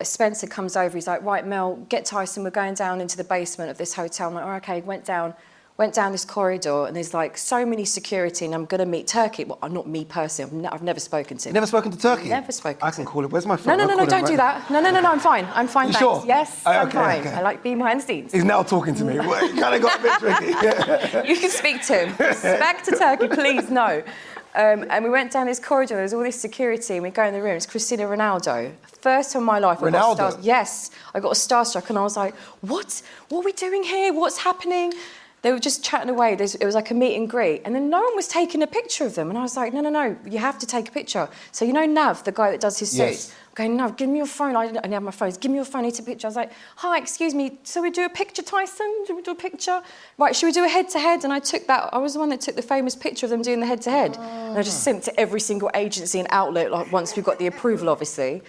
Spencer comes over, he's like, right, Mel, get Tyson, we're going down into the basement of this hotel. I'm like, oh, okay, went down this corridor, and there's like so many security, and I'm going to meet Turkey. Well, not me personally, I've never spoken to him. You never spoken to Turkey? Never spoken to him. I can call it. Where's my phone? No, don't do that. No, I'm fine. I'm fine, you thanks. Sure? Yes, I'm fine. Okay. I like being behind the scenes. He's now talking to me. Well, you kind of got a bit tricky. You can speak to him. Back to Turkey, please, no. And we went down this corridor, there was all this security, and we go in the room, it's Cristiano Ronaldo. First time in my life I got yes, I got a starstruck, and I was like, what are we doing here? What's happening? They were just chatting away. It was like a meet and greet, and then no one was taking a picture of them, and I was like, no, you have to take a picture. So Nav, the guy that does his suits, I'm going, Nav, give me your phone. I didn't have my phone. Give me your phone, I need to take a picture. I was like, hi, excuse me, so we do a picture, Tyson? Should we do a picture? Right, should we do a head-to-head? And I took that. I was the one that took the famous picture of them doing the head-to-head. And I just sent it to every single agency and outlet, like once we got the approval, obviously.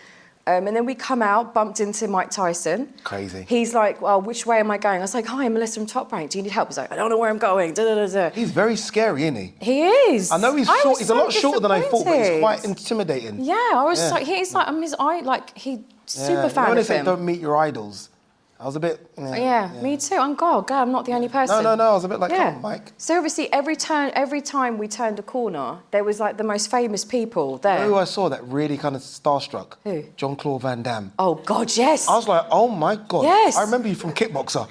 And then we come out, bumped into Mike Tyson. Crazy. He's like, well, which way am I going? I was like, hi, I'm Melissa from Top Rank. Do you need help? He's like, I don't know where I'm going. He's very scary, isn't he? He is. I know he's short. He's a lot shorter than I thought, but he's quite intimidating. Yeah, I was like, he's like, I'm his eye, like, super fan when they of say him. don't meet your idols, I was a bit... Yeah, me too. I'm glad I'm not the only person. No, I was a bit like, come on, Mike. So obviously, every time we turned a corner, there was like the most famous people there. You know who I saw that really kind of starstruck? Who? Jean-Claude Van Damme. Oh, God, yes. I was like, oh, my God. Yes. I remember you from Kickboxer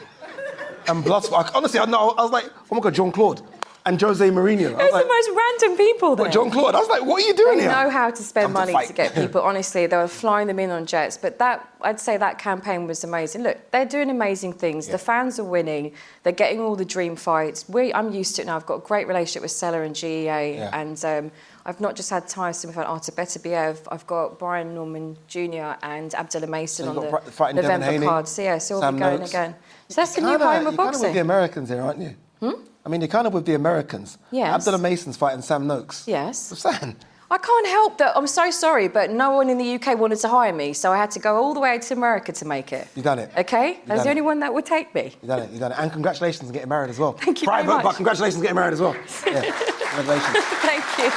and Bloodsport. Honestly, I was like, oh, my God, Jean-Claude. And Jose Mourinho. It was the most random people there. But Jean-Claude, I was like, what are you doing here? They know how to spend money to get people. Honestly, they were flying them in on jets. But I'd say that campaign was amazing. Look, they're doing amazing things. Yeah. The fans are winning. They're getting all the dream fights. I'm used to it now. I've got a great relationship with Sella and GEA. Yeah. And I've not just had Tyson, we've had Artur Beterbiev. I've got Brian Norman Jr. and Abdullah Mason on the November card. So we'll be going again. So that's the new home of boxing. You're kind of with the Americans here, aren't you? I mean, you're kind of with the Americans. Yes. Abdullah Mason's fighting Sam Noakes. Yes. What's that? I can't help that. I'm so sorry, but no one in the UK wanted to hire me, so I had to go all the way to America to make it. You've done it. Okay? That's the only one that would take me. You've done it. And congratulations on getting married as well. Thank you very much. But congratulations on getting married as well. Yeah. Congratulations. Thank you.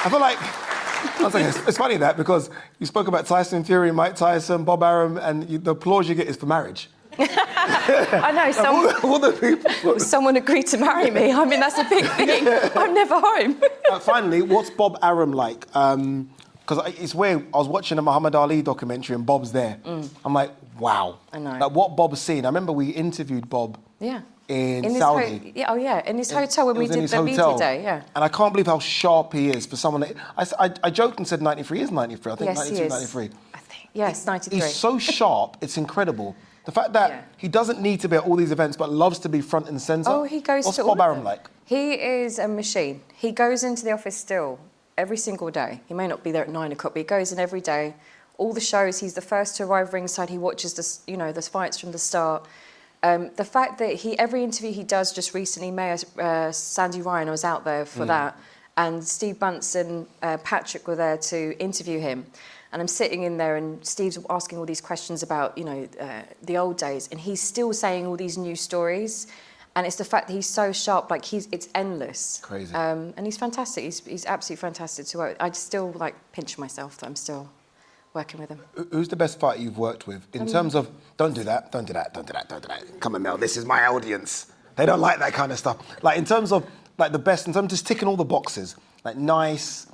I feel like... it's funny that, because you spoke about Tyson Fury, Mike Tyson, Bob Arum, and the applause you get is for marriage. I know, all the people. Someone agreed to marry me. I mean, that's a big thing. I'm never home. Finally, what's Bob Arum like? Because it's weird. I was watching a Muhammad Ali documentary and Bob's there. I'm like, wow. I know. Like what Bob's seen. I remember we interviewed Bob. Yeah. In Saudi. In his hotel when we did the media day, yeah. And I can't believe how sharp he is for someone that... I joked and said 93. He is 93, I think. Yes, 92, he is. 93. I think, yes, 93. He's so sharp, it's incredible. The fact that he doesn't need to be at all these events but loves to be front and centre. Oh, he goes What's to Bob all Arum of them. like? He is a machine. He goes into the office still every single day. He may not be there at 9 o'clock, but he goes in every day. All the shows, he's the first to arrive ringside. He watches the fights from the start. The fact that every interview he does, just recently, Mayor Sandy Ryan, I was out there for that, and Steve Bunce and Patrick were there to interview him. And I'm sitting in there, and Steve's asking all these questions about, the old days, and he's still saying all these new stories. And it's the fact that he's so sharp, like it's endless. Crazy. And he's fantastic. He's absolutely fantastic to work with. I still pinch myself that I'm still working with him. Who's the best fighter you've worked with in terms of don't do that. Come on, Mel, this is my audience. They don't like that kind of stuff. Like in terms of the best, in terms of just ticking all the boxes, like nice,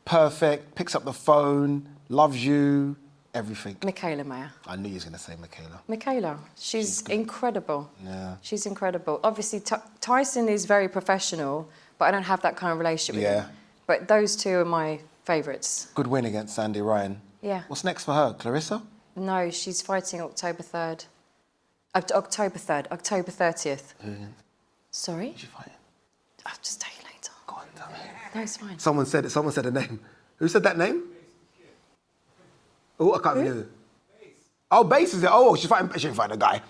perfect, picks up the phone. Loves you, everything. Michaela Mayer. I knew you was going to say Michaela. Michaela. She's incredible. Yeah. She's incredible. Obviously, Tyson is very professional, but I don't have that kind of relationship with him. But those two are my favourites. Good win against Sandy Ryan. Yeah. What's next for her? Clarissa? No, she's fighting October 3rd. October 30th. Sorry? Who's she fighting? I'll just tell you later. Go on, tell me. No, it's fine. Someone said a name. Who said that name? Oh, I can't remember. Oh, Base is it? Oh, she didn't fight a guy.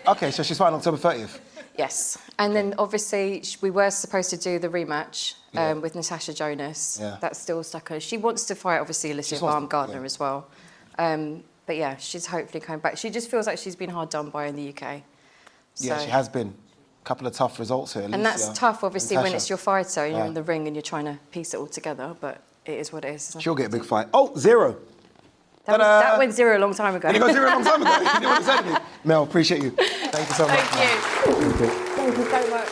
Okay, so she's fighting October 30th. Yes, and then obviously we were supposed to do the rematch with Natasha Jonas. Yeah. That's still stuck on. She wants to fight, obviously, Alicia Baumgardner as well. But yeah, she's hopefully coming back. She just feels like she's been hard done by in the UK. Yeah, she has been. A couple of tough results here. And that's tough, obviously, when it's your fighter and you're Yeah. in the ring and you're trying to piece it all together, but it is what it is. She'll get a big fight. Oh, 0. That went 0 a long time ago. Did it go 0 a long time ago? You didn't want to say anything. Mel, appreciate you. Thank you so much. Thank you. Thank you so much.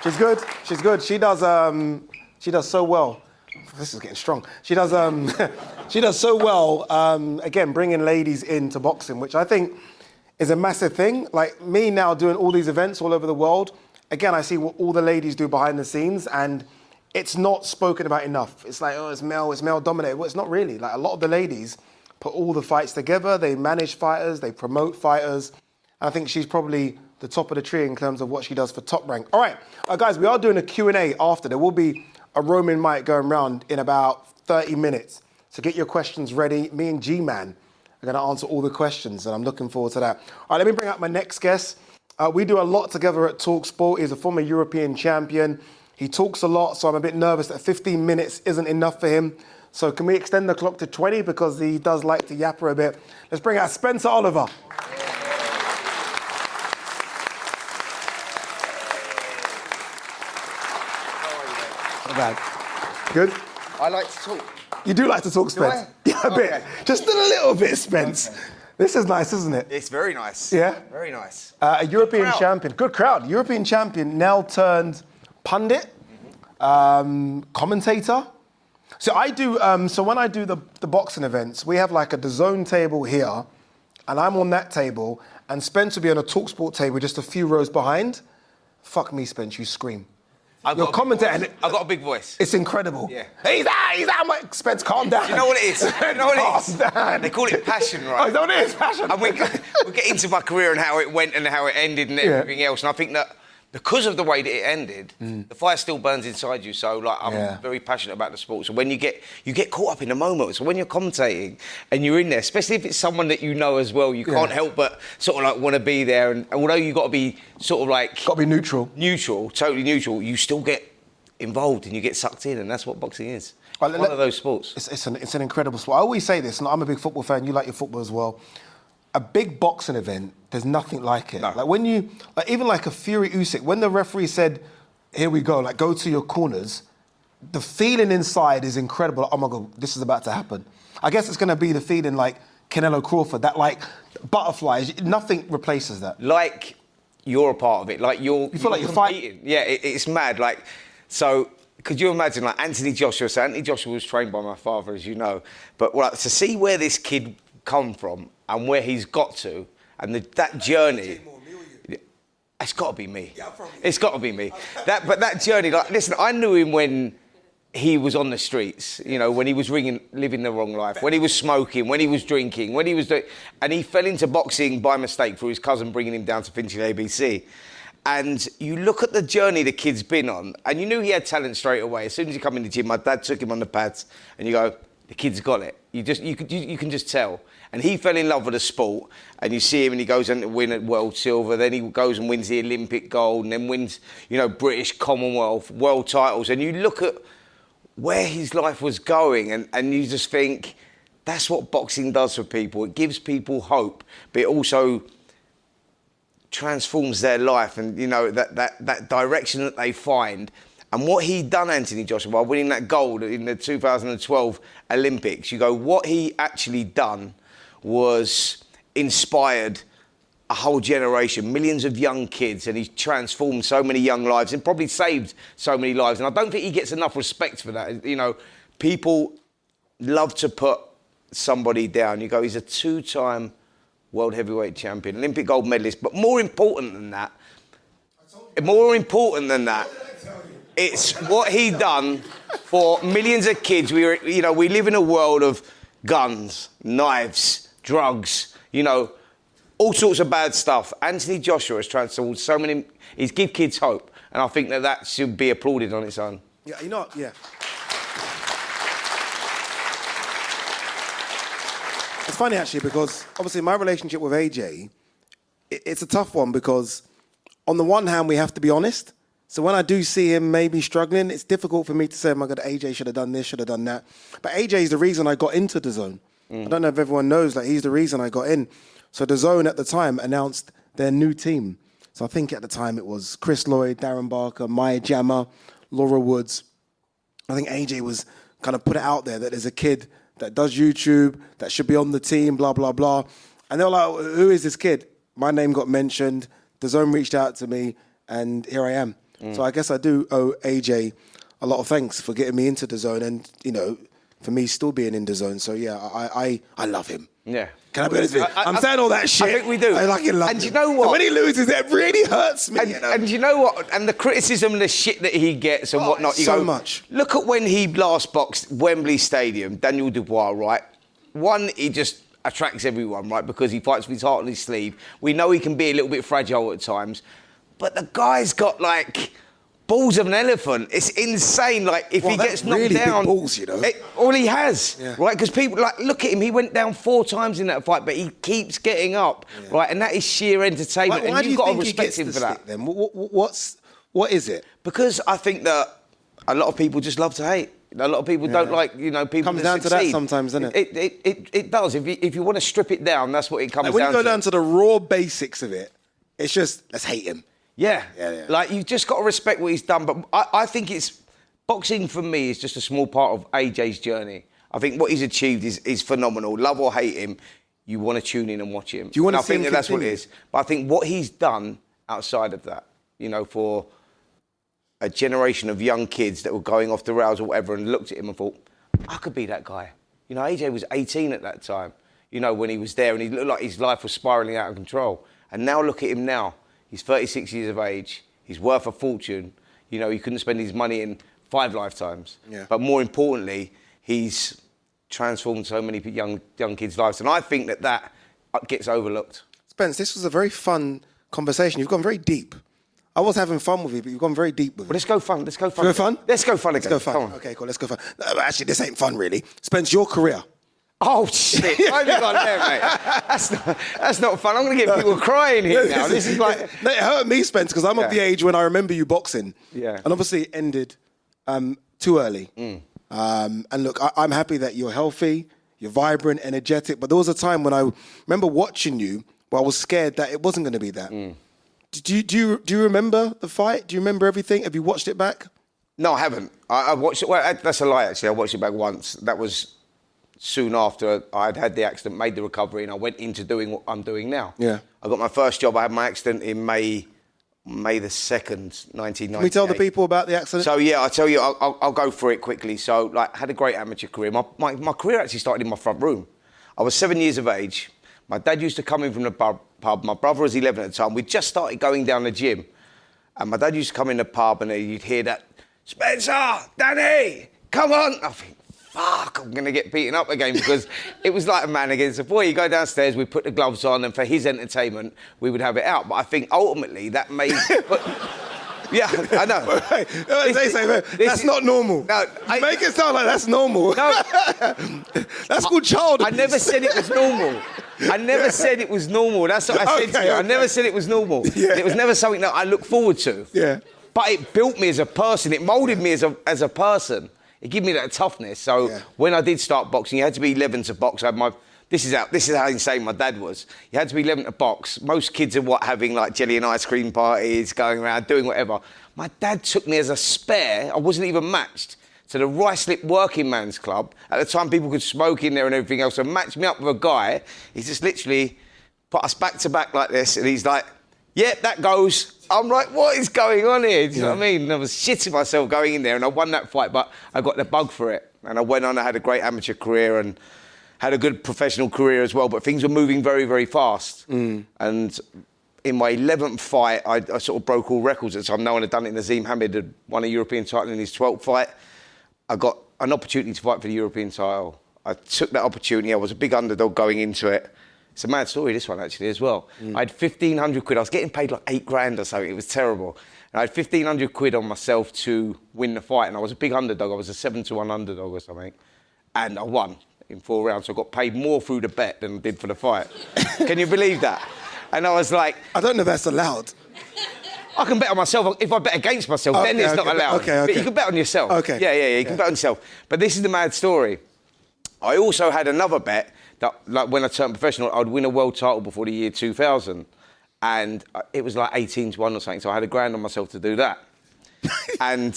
She's good. She's good. She does so well. This is getting strong. She does she does so well. Again, bringing ladies into boxing, which I think is a massive thing. Like me now doing all these events all over the world. Again, I see what all the ladies do behind the scenes, and it's not spoken about enough. It's like, oh, it's male dominated. Well, it's not really. Like a lot of the ladies put all the fights together. They manage fighters. They promote fighters. I think she's probably the top of the tree in terms of what she does for Top Rank. All right, guys, we are doing a Q&A after. There will be a roaming mic going around in about 30 minutes. So get your questions ready. Me and G-Man are going to answer all the questions, and I'm looking forward to that. All right, let me bring out my next guest. We do a lot together at TalkSport. He's a former European champion. He talks a lot, so I'm a bit nervous that 15 minutes isn't enough for him. So can we extend the clock to 20 because he does like to yapper a bit. Let's bring out Spencer Oliver. Not bad. Good? I like to talk. You do like to talk, Spence? Yeah, a bit. Just a little bit, Spence. Okay. This is nice, isn't it? It's very nice. Yeah? Very nice. A European champion. Good crowd. European champion, now turned pundit, commentator. So I do. So when I do the boxing events, we have like a DAZN table here, and I'm on that table, and Spence will be on a TalkSport table just a few rows behind. Fuck me, Spence, you scream. You're commentating. I've got a big voice. It's incredible. Yeah. He's out. I'm like, Spence, calm down. Do you know what it is? You know what it is? Calm down. They call it passion, Oh, right? is that what it is? Passion. And we get into my career and how it went and how it ended and everything else. And I think that because of the way that it ended, the fire still burns inside you. So, like, I'm very passionate about the sport. So when you get caught up in the moment. So when you're commentating and you're in there, especially if it's someone that you know as well, you can't help but sort of like want to be there. And although you got to be sort of like got to be neutral, totally neutral, you still get involved and you get sucked in, and that's what boxing is. One of those sports. It's an incredible sport. I always say this, and I'm a big football fan. You like your football as well. A big boxing event, there's nothing like it. No. Like when you, like even like a Fury Usyk, when the referee said, "Here we go," like go to your corners, the feeling inside is incredible. Like, oh my God, this is about to happen. I guess it's going to be the feeling like Canelo Crawford, that like butterflies. Nothing replaces that. Like you're a part of it. Like you feel like you're fighting. Yeah, it's mad. Like. So, could you imagine, like, Anthony Joshua? So, Anthony Joshua was trained by my father, as you know. But to see where this kid come from and where he's got to, and that journey, it's got to be me. It's got to be me. But that journey, like, listen, I knew him when he was on the streets, you know, when he was living the wrong life, when he was smoking, when he was drinking, when he was doing... And he fell into boxing by mistake through his cousin bringing him down to Finchley ABC. And you look at the journey the kid's been on, and you knew he had talent straight away. As soon as you come in the gym, my dad took him on the pads, and you go, the kid's got it. You can just tell. And he fell in love with the sport, and you see him, and he goes on to win at World Silver. Then he goes and wins the Olympic gold, and then wins, you know, British, Commonwealth, world titles. And you look at where his life was going, and you just think, that's what boxing does for people. It gives people hope, but it also transforms their life, and you know that direction that they find. And what he done, Anthony Joshua, by winning that gold in the 2012 Olympics, you go, what he actually done was inspired a whole generation, millions of young kids, and he's transformed so many young lives and probably saved so many lives. And I don't think he gets enough respect for that. You know, people love to put somebody down. You go, he's a two-time world heavyweight champion, Olympic gold medalist, but more important than that, it's what he done for millions of kids. We live in a world of guns, knives, drugs, you know, all sorts of bad stuff. Anthony Joshua has transformed so many. He's give kids hope, And I think that should be applauded on its own. Yeah, you know what? Yeah. It's funny, actually, because obviously my relationship with AJ, it's a tough one because on the one hand, we have to be honest. So when I do see him maybe struggling, it's difficult for me to say, oh my God, AJ should have done this, should have done that. But AJ is the reason I got into DAZN. I don't know if everyone knows that he's the reason I got in. So DAZN at the time announced their new team. So I think at the time it was Chris Lloyd, Darren Barker, Maya Jama, Laura Woods. I think AJ was kind of put it out there that there's a kid that does YouTube, that should be on the team, blah, blah, blah. And they were like, who is this kid? My name got mentioned. DAZN reached out to me, and here I am. So I guess I do owe AJ a lot of thanks for getting me into DAZN and, you know, for me still being in DAZN. So, yeah, I love him. Yeah. Can I be honest with you? I'm saying all that shit. I think we do. I like love and him. you know what? And when he loses, it really hurts me. And you know what? And the criticism and the shit that he gets and whatnot. You so go, much. Look at when he last boxed Wembley Stadium, Daniel Dubois, right? One, he just attracts everyone, right? Because he fights with his heart on his sleeve. We know he can be a little bit fragile at times. But the guy's got, like, balls of an elephant. It's insane. Like, if he gets knocked really down... big balls, you know. All he has, Yeah. right? Because people, like, look at him. He went down 4 times in that fight, but he keeps getting up, right? And that is sheer entertainment. Why and do you've you got to think he respect gets him the for that. stick, then? What is it? Because I think that a lot of people just love to hate. A lot of people don't like, you know, people Comes that down to that succeed. sometimes, doesn't it? It does. If you want to strip it down, that's what it comes down to. When you go down to the raw basics of it, it's just, let's hate him. Yeah. Yeah. Like, you've just got to respect what he's done. But I think boxing for me is just a small part of AJ's journey. I think what he's achieved is phenomenal. Love or hate him, you want to tune in and watch him. Do you want to I think see him that's what it continue? is. But I think what he's done outside of that, you know, for a generation of young kids that were going off the rails or whatever and looked at him and thought, I could be that guy. You know, AJ was 18 at that time, you know, when he was there and he looked like his life was spiralling out of control. And now look at him now. He's 36 years of age. He's worth a fortune. You know, he couldn't spend his money in 5 lifetimes. Yeah. But more importantly, he's transformed so many young kids' lives. And I think that gets overlooked. Spence, this was a very fun conversation. You've gone very deep. I was having fun with you, but you've gone very deep with it. Well, let's go fun. Let's go fun. Go fun? Let's go fun again. Let's go fun. Come on. Okay, cool. Let's go fun. No, actually, this ain't fun, really. Spence, your career. Oh, shit. Why have you gone there, mate? That's not fun. I'm going to get people crying here now. This is like... No, it hurt me, Spence, because I'm of the age when I remember you boxing. Yeah. And obviously it ended too early. And look, I'm happy that you're healthy, you're vibrant, energetic, but there was a time when I remember watching you where I was scared that it wasn't going to be that. Do you remember the fight? Do you remember everything? Have you watched it back? No, I haven't. I watched it. Well, that's a lie, actually. I watched it back once. That was soon after I'd had the accident, made the recovery, and I went into doing what I'm doing now. Yeah. I got my first job. I had my accident in May the 2nd, 1998. Can we tell the people about the accident? So, yeah, I'll tell you, I'll go for it quickly. So, like, had a great amateur career. My career actually started in my front room. I was 7 years of age. My dad used to come in from the pub. My brother was 11 at the time. We just started going down the gym. And my dad used to come in the pub and you'd hear that, Spencer, Danny, come on. I think, fuck, I'm going to get beaten up again because it was like a man against a boy. You go downstairs, we put the gloves on, and for his entertainment, we would have it out. But I think ultimately that made... Yeah, I know. That's not normal. No, make it sound like that's normal. No. That's called childish. I never said it was normal. I never said it was normal. That's what I said to you. I never said it was normal. Yeah. It was never something that I look forward to. Yeah. But it built me as a person. It moulded me as a person. It gave me that toughness. So when I did start boxing, you had to be 11 to box. I had this is how insane my dad was. You had to be 11 to box. Most kids are having like jelly and ice cream parties, going around, doing whatever. My dad took me as a spare. I wasn't even matched to the Ruislip Working Man's Club. At the time, people could smoke in there and everything else. And matched me up with a guy. He's just literally put us back to back like this. And he's like, yep, that goes. I'm like, what is going on here? Do you know what I mean? And I was shitting myself going in there. And I won that fight, but I got the bug for it. And I went on, I had a great amateur career and had a good professional career as well. But things were moving very, very fast. And in my 11th fight, I sort of broke all records at the time. No one had done it. Nazim Hamid had won a European title in his 12th fight. I got an opportunity to fight for the European title. I took that opportunity. I was a big underdog going into it. It's a mad story, this one, actually, as well. I had 1,500 quid. I was getting paid like 8 grand or something. It was terrible. And I had 1,500 quid on myself to win the fight. And I was a big underdog. I was a 7-1 underdog or something. And I won in 4 rounds. So I got paid more through the bet than I did for the fight. Can you believe that? And I was like... I don't know if that's allowed. I can bet on myself. If I bet against myself, then it's not allowed. But you can bet on yourself. Okay. Yeah, you can bet on yourself. But this is the mad story. I also had another bet that, like, when I turned professional, I'd win a world title before the year 2000. And it was like 18-1 or something, so I had £1 grand on myself to do that. And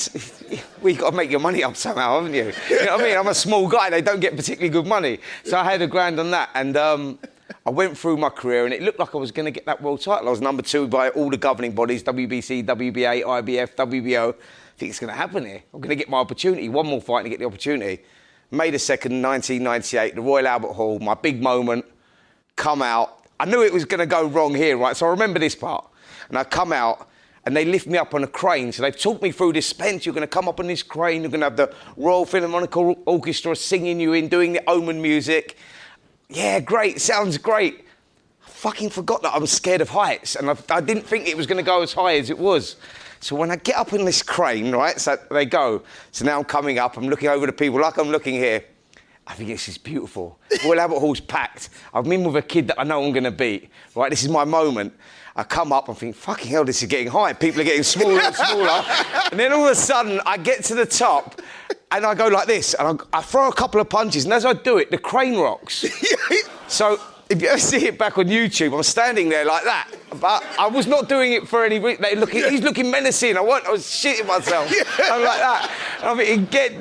you've got to make your money up somehow, haven't you? You know what I mean? I'm a small guy, they don't get particularly good money. So I had £1 grand on that. And I went through my career and it looked like I was going to get that world title. I was number 2 by all the governing bodies, WBC, WBA, IBF, WBO. I think it's going to happen here. I'm going to get my opportunity. One more fight and get the opportunity. May the 2nd, 1998, the Royal Albert Hall, my big moment, come out. I knew it was going to go wrong here, right? So I remember this part. And I come out and they lift me up on a crane. So they've talked me through this, Spence, you're going to come up on this crane, you're going to have the Royal Philharmonic Orchestra singing you in, doing the Omen music. Yeah, great, sounds great. I fucking forgot that I'm scared of heights and I didn't think it was going to go as high as it was. So when I get up on this crane, right, so they go. So now I'm coming up, I'm looking over the people like I'm looking here. I think this is beautiful. Royal Albert Hall's packed. I'm in with a kid that I know I'm going to beat, right? This is my moment. I come up and think, fucking hell, this is getting high. People are getting smaller and smaller. And then all of a sudden, I get to the top and I go like this. And I throw a couple of punches. And as I do it, the crane rocks. So if you ever see it back on YouTube, I'm standing there like that. But I was not doing it for any reason. He's looking menacing. I was shitting myself. I'm like that. And I'm thinking, get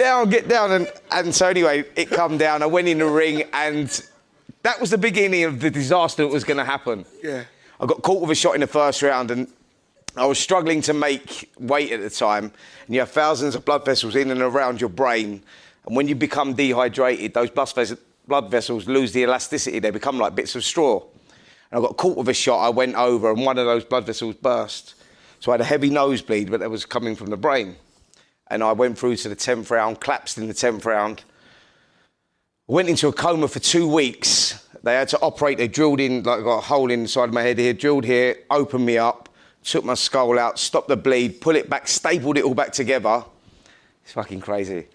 down. And so anyway, it come down. I went in the ring and that was the beginning of the disaster that was going to happen. Yeah. I got caught with a shot in the first round and I was struggling to make weight at the time. And you have thousands of blood vessels in and around your brain. And when you become dehydrated, those blood vessels lose the elasticity. They become like bits of straw. And I got caught with a shot. I went over and one of those blood vessels burst. So I had a heavy nosebleed, but that was coming from the brain. And I went through to the 10th round, collapsed in the 10th round. Went into a coma for 2 weeks. They had to operate. They drilled in, like, got a hole in the side of my head here, drilled here, opened me up, took my skull out, stopped the bleed, pull it back, stapled it all back together. It's fucking crazy.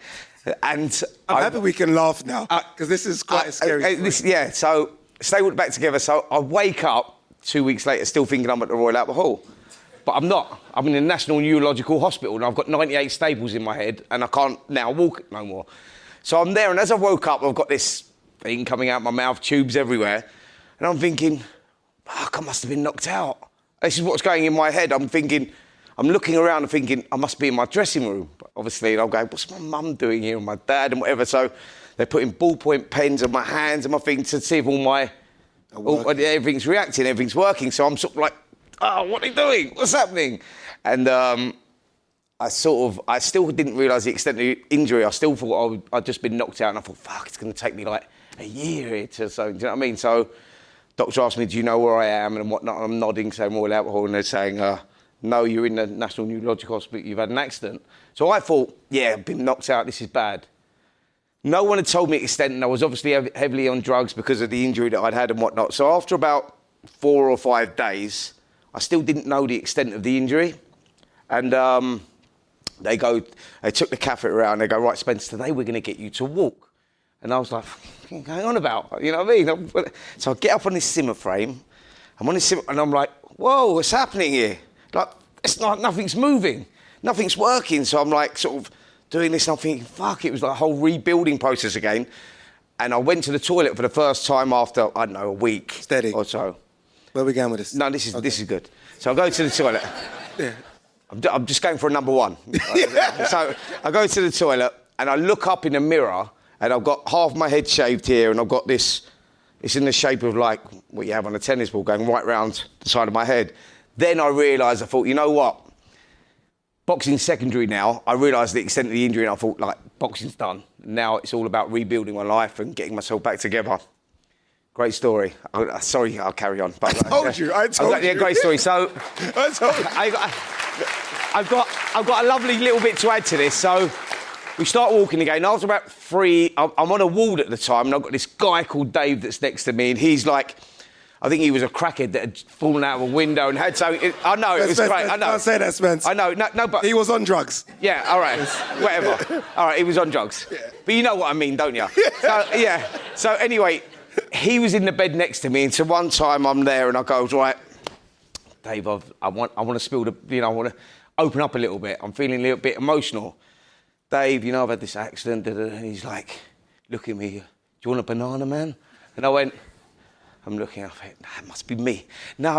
And I'm happy we can laugh now, because this is quite a scary story. So stapled it back together. So I wake up 2 weeks later still thinking I'm at the Royal Albert Hall. But I'm not. I'm in the National Neurological Hospital and I've got 98 staples in my head and I can't now walk no more. So I'm there and as I woke up, I've got this thing coming out my mouth, tubes everywhere. And I'm thinking, fuck, I must have been knocked out. This is what's going in my head. I'm looking around and thinking, I must be in my dressing room. But obviously, and I'm going, what's my mum doing here and my dad and whatever. So they're putting ballpoint pens on my hands and my thing to see if everything's reacting, everything's working. So I'm sort of like, what are they doing? What's happening? And I still didn't realise the extent of the injury. I still thought I'd just been knocked out and I thought, fuck, it's going to take me like a year to so, do you know what I mean? So doctor asked me, do you know where I am and whatnot? And I'm nodding, saying Royal Albert Hall, and they're saying, no, you're in the National Neurological Hospital, you've had an accident. So I thought, yeah, I've been knocked out, this is bad. No one had told me the extent, and I was obviously heavily on drugs because of the injury that I'd had and whatnot. So after about 4 or 5 days, I still didn't know the extent of the injury. And they took the catheter out and they go, right, Spence, today we're going to get you to walk. And I was like, what going on about? You know what I mean? So I get up on this Zimmer frame. I'm on this Zimmer, and I'm like, whoa, what's happening here? Like, it's not, nothing's moving. Nothing's working. So I'm like sort of doing this and I'm thinking, fuck, it was like a whole rebuilding process again. And I went to the toilet for the first time after, I don't know, a week. Steady. Or so. Where are we going with this? No, this is good. So I go to the toilet. Yeah. I'm just going for a number one. So I go to the toilet and I look up in the mirror and I've got half my head shaved here and I've got this, it's in the shape of like what you have on a tennis ball going right round the side of my head. Then I realised, I thought, you know what? Boxing's secondary now. I realised the extent of the injury and I thought, like, boxing's done. Now it's all about rebuilding my life and getting myself back together. Great story. Sorry, I'll carry on. But, I told you. Yeah, great story. So I told you. I've got a lovely little bit to add to this. So we start walking again. After about 3, I'm on a ward at the time, and I've got this guy called Dave that's next to me, and he's like, I think he was a crackhead that had fallen out of a window and had something. I know, it was Spence, great. I know. Can't say that, Spence. I know, no, but... He was on drugs. Yeah, all right, whatever. All right, he was on drugs. Yeah. But you know what I mean, don't you? So anyway, he was in the bed next to me, and so one time I'm there and I go, right, Dave, I want to spill the... I want to open up a little bit. I'm feeling a little bit emotional. Dave, I've had this accident, and he's like, look at me, do you want a banana, man? And I went... I'm looking up, that must be me. No.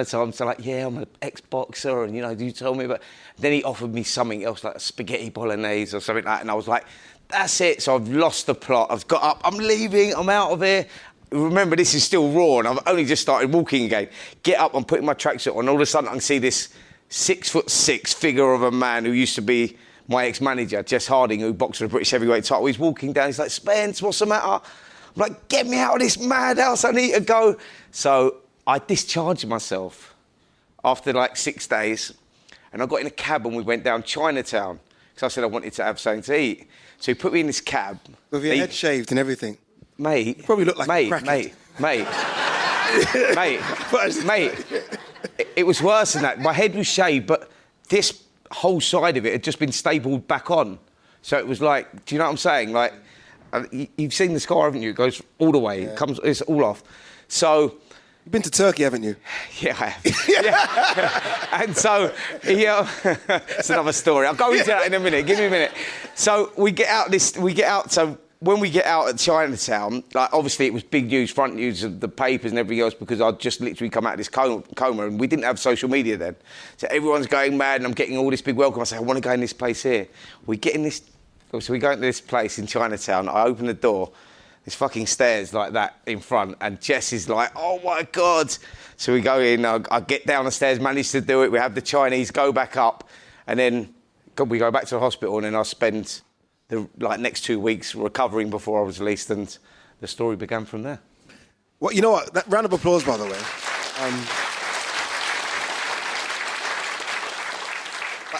So I'm like, yeah, I'm an ex-boxer, and you told me about. Then he offered me something else, like a spaghetti bolognese or something like that, and I was like, that's it. So I've lost the plot. I've got up. I'm leaving. I'm out of here. Remember, this is still raw, and I've only just started walking again. Get up. I'm putting my tracksuit on. All of a sudden, I can see this 6'6" figure of a man who used to be my ex-manager, Jess Harding, who boxed for the British heavyweight title. He's walking down. He's like, Spence, what's the matter? I'm like, get me out of this madhouse, I need to go. So I discharged myself after like 6 days, and I got in a cab and we went down Chinatown, because I said I wanted to have something to eat. So he put me in this cab. With your head shaved and everything. Mate. You probably look like a crackhead. Mate, it was worse than that. My head was shaved, but this whole side of it had just been stapled back on. So it was like, do you know what I'm saying? Like, you've seen the scar, haven't you? It goes all the way. Yeah. It's all off. So... You've been to Turkey, haven't you? Yeah, I have. Yeah. And so, it's another story. I'll go into that in a minute. Give me a minute. So so when we get out at Chinatown, like, obviously it was big news, front news of the papers and everything else, because I'd just literally come out of this coma, and we didn't have social media then. So everyone's going mad, and I'm getting all this big welcome. I say, I want to go in this place here. We get in this... So we go into this place in Chinatown. I open the door. There's fucking stairs like that in front. And Jess is like, oh, my God. So we go in. I get down the stairs, manage to do it. We have the Chinese go back up. And then we go back to the hospital. And then I spend the next 2 weeks recovering before I was released. And the story began from there. Well, you know what? That round of applause, by the way.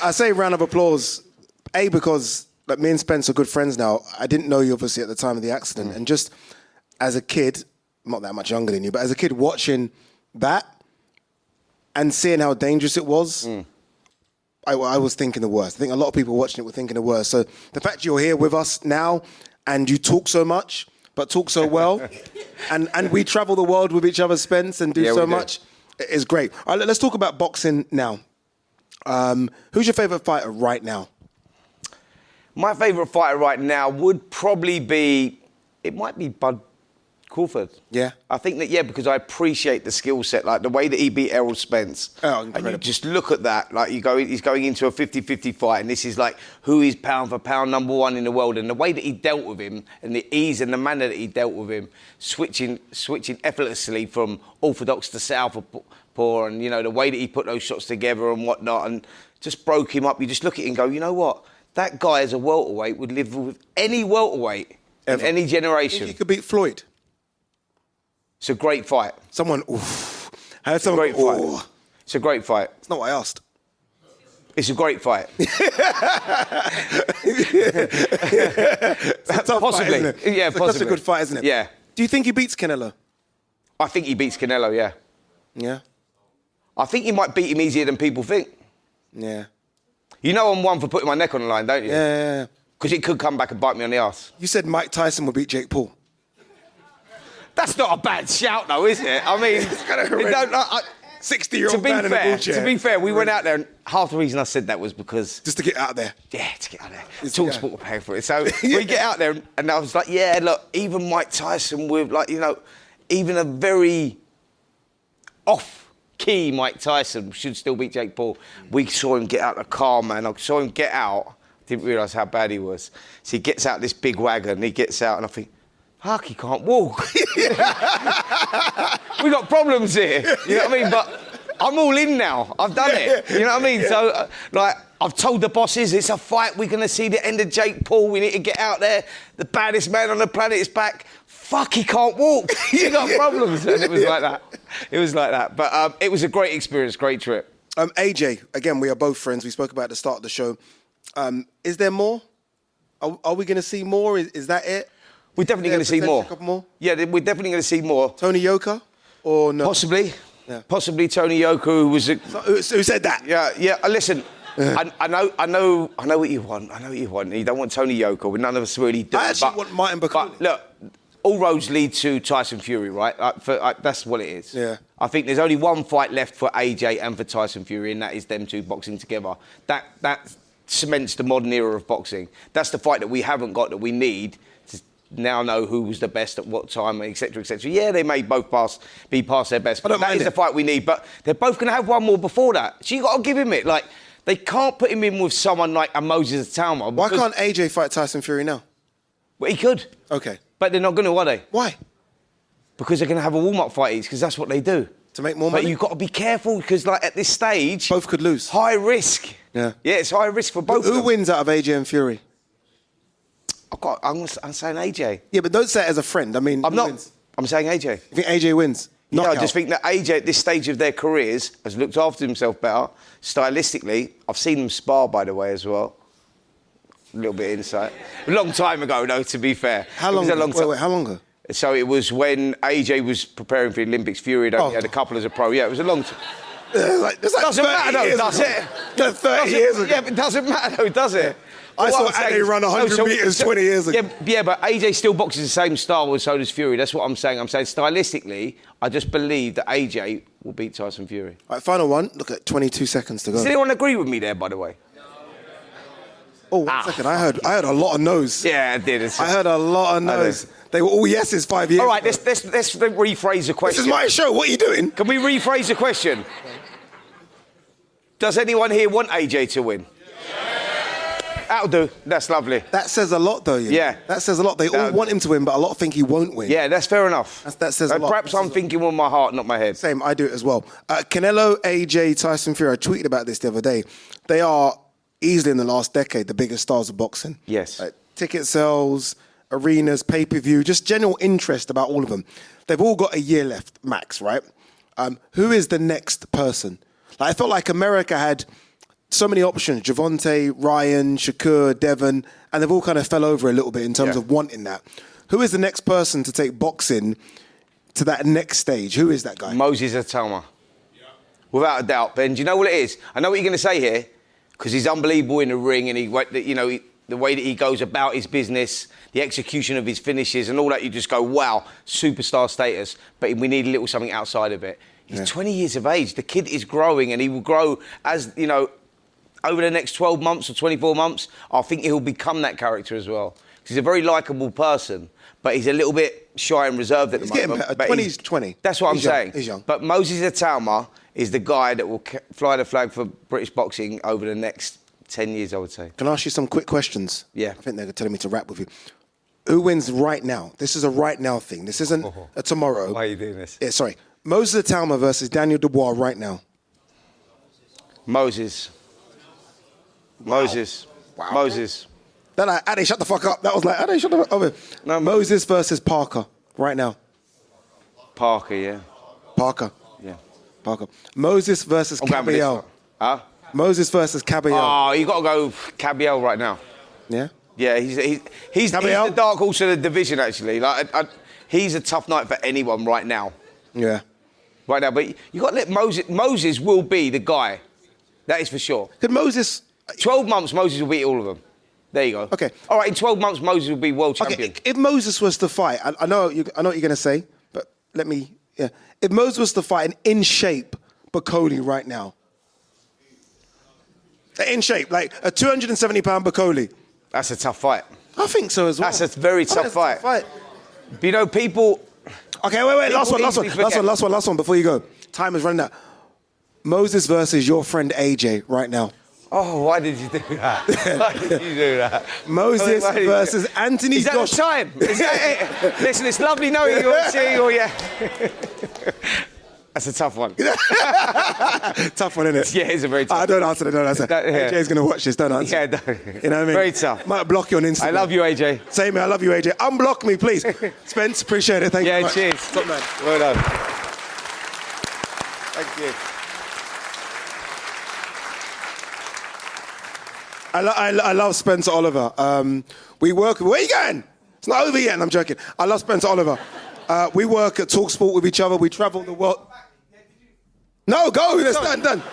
I say round of applause, because... Like, me and Spence are good friends now. I didn't know you, obviously, at the time of the accident. And just as a kid, not that much younger than you, but as a kid watching that and seeing how dangerous it was, I was thinking the worst. I think a lot of people watching it were thinking the worst. So the fact you're here with us now and you talk so much, but talk so well, and we travel the world with each other, Spence, and do so much, is great. All right, let's talk about boxing now. Who's your favourite fighter right now? My favourite fighter right now would probably be... It might be Bud Crawford. Yeah? I think that, because I appreciate the skill set, like the way that he beat Errol Spence. Oh, incredible. And you just look at that, like he's going into a 50-50 fight, and this is like who is pound for pound #1 in the world, and the way that he dealt with him, and the ease and the manner that he dealt with him, switching effortlessly from orthodox to southpaw, and, the way that he put those shots together and whatnot, and just broke him up. You just look at it and go, you know what? That guy as a welterweight would live with any welterweight in any generation. Think he could beat Floyd? It's a great fight. I heard someone... Great fight. It's a great fight. It's not what I asked. It's a great fight. Possibly. Fight, isn't it? Yeah, possibly. That's a good fight, isn't it? Yeah. Do you think he beats Canelo? I think he beats Canelo, yeah. Yeah? I think he might beat him easier than people think. Yeah. You know I'm one for putting my neck on the line, don't you? Yeah. Because it could come back and bite me on the arse. You said Mike Tyson would beat Jake Paul. That's not a bad shout, though, is it? I mean... It's kind of horrendous. 60-year-old man in a wheelchair. To be fair, we went out there, and half the reason I said that was because... Just to get out there. Yeah, to get out there. TalkSport will pay for it. So we get out there, and I was like, yeah, look, even Mike Tyson with, even a very off-key Mike Tyson should still beat Jake Paul. We saw him get out of the car, man. I saw him get out. Didn't realise how bad he was. So he gets out this big wagon, he gets out, and I think, fuck, he can't walk. We got problems here. You know what I mean? But I'm all in now. I've done it. You know what I mean? So, I've told the bosses it's a fight. We're going to see the end of Jake Paul. We need to get out there. The baddest man on the planet is back. Fuck, he can't walk. You got problems. And it was like that. It was like that. But it was a great experience, great trip. AJ, again, we are both friends. We spoke about at the start of the show. Is there more? Are we going to see more? Is that it? We're definitely going to see more. A couple more? Yeah, we're definitely going to see more. Tony Yoka? or no? Possibly. Yeah. Possibly Tony Yoka, who was a... Who said that? Yeah. Listen, I know what you want. I know what you want. You don't want Tony Yoka. None of us really do. I actually want Martin Bakuli. But look, all roads lead to Tyson Fury, right? That's what it is. Yeah. I think there's only one fight left for AJ and for Tyson Fury, and that is them two boxing together. That cements the modern era of boxing. That's the fight that we haven't got that we need to now know who was the best at what time, etc., etc. Yeah, they may both be past their best, but that is the fight we need. But they're both going to have one more before that. So you got to give him it. Like, they can't put him in with someone like a Moses Talma. Why can't AJ fight Tyson Fury now? Well, he could. Okay. But they're not going to, are they? Why? Because they're going to have a warm-up fight each, because that's what they do. To make more money? But you've got to be careful, because like at this stage... Both could lose. High risk. Yeah. Yeah, it's high risk for both of them. Who wins out of AJ and Fury? I'm saying AJ. Yeah, but don't say it as a friend. I mean, I'm not. Wins? I'm saying AJ. You think AJ wins? Yeah, I just think that AJ at this stage of their careers has looked after himself better. Stylistically, I've seen them spar, by the way, as well. A little bit of insight. A long time ago, though, to be fair. How long? Wait, how long ago? So it was when AJ was preparing for the Olympics. Fury had only had a couple as a pro. Yeah, it was a long time. Doesn't matter, though, does it? 30 years ago. Yeah, but it doesn't matter, though, does it? I saw Ade run 100 metres 20 years ago. Yeah, but AJ still boxes the same style, and so does Fury. That's what I'm saying. I'm saying stylistically, I just believe that AJ will beat Tyson Fury. All right, final one. Look at 22 seconds to go. Does anyone agree with me there, by the way? Oh, one second. I heard a lot of no's. Yeah, I did. I heard a lot of no's. They were all yeses 5 years All right, ago. let's rephrase the question. This is my show. What are you doing? Can we rephrase the question? Does anyone here want AJ to win? That'll do. That's lovely. That says a lot, though. Yeah. That says a lot. They all want him to win, but a lot think he won't win. Yeah, that's fair enough. That says a lot. Perhaps I'm thinking with my heart, not my head. Same, I do it as well. Canelo, AJ, Tyson Fury, I tweeted about this the other day. They are easily in the last decade the biggest stars of boxing. Yes. Ticket sales, arenas, pay-per-view, just general interest about all of them. They've all got a year left, max, right? Who is the next person? Like, I felt like America had so many options, Javante, Ryan, Shakur, Devon, and they've all kind of fell over a little bit in terms of wanting that. Who is the next person to take boxing to that next stage? Who is that guy? Moses Atama. Yeah. Without a doubt. Ben, do you know what it is? I know what you're going to say here, because he's unbelievable in the ring, and the way that he goes about his business, the execution of his finishes and all that, you just go, wow, superstar status. But we need a little something outside of it. He's 20 years of age. The kid is growing, and he will grow as, over the next 12 months or 24 months, I think he'll become that character as well. He's a very likeable person, but he's a little bit shy and reserved at the moment. He's getting better. 20's 20. That's what I'm saying. He's young. But Moses Atama is the guy that will fly the flag for British boxing over the next 10 years, I would say. Can I ask you some quick questions? Yeah. I think they're telling me to rap with you. Who wins right now? This is a right now thing. This isn't a tomorrow. Why are you doing this? Yeah, sorry. Moses Atama versus Daniel Dubois right now. Moses. Moses. Wow. Moses. That Ade, shut the fuck up. That was like, Ade, shut the fuck up. No, Moses versus Parker right now. Parker, yeah. Parker. Yeah. Parker. Moses versus Caballero. Huh? Moses versus Caballero. Oh, you got to go Caballero right now. Yeah? Yeah, he's the dark horse of the division, actually. He's a tough night for anyone right now. Yeah. Right now, but you got to let Moses will be the guy. That is for sure. Could Moses... 12 months, Moses will beat all of them. There you go. Okay. All right, in 12 months, Moses will be world champion. Okay, if Moses was to fight, I know what you're going to say, but let me... Yeah. If Moses was to fight an in-shape Bakoli right now, in shape, like a 270-pound Bakoli. That's a tough fight. I think so as well. That's a very tough fight. You know, people... Okay, wait. Last one before you go. Time is running out. Moses versus your friend AJ right now. Oh, why did you do that? Why did you do that? Moses versus Anthony Joshua. Is that the time? Is that it? Listen, it's lovely knowing you. Seeing you, yeah. That's a tough one. Tough one, isn't it? Yeah, it's a very tough one. Don't answer. AJ's going to watch this, don't answer. Yeah, don't. You know what I mean? Very tough. Might block you on Instagram. I love you, AJ. Same, I love you, AJ. Unblock me, please. Spence, appreciate it. Thank you very much. Cheers. Top man. Well done. Thank you. I love Spencer Oliver. We work... Where are you going? It's not over yet, and I'm joking. I love Spencer Oliver. We work at TalkSport with each other. We travel the world. No, go. That's done.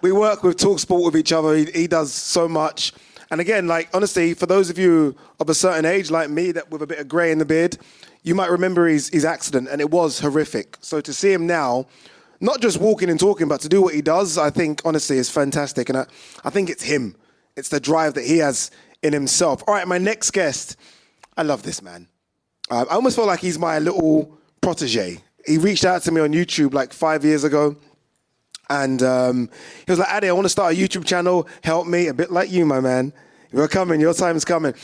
We work with TalkSport with each other. He does so much. And again, like, honestly, for those of you of a certain age like me, that with a bit of grey in the beard, you might remember his accident, and it was horrific. So to see him now, not just walking and talking, but to do what he does, I think, honestly, is fantastic. And I think it's him. It's the drive that he has in himself. All right, my next guest, I love this man. I almost feel like he's my little protege. He reached out to me on YouTube like 5 years ago. And he was like, Ade, I want to start a YouTube channel. Help me. A bit like you, my man. You're coming. Your time's coming.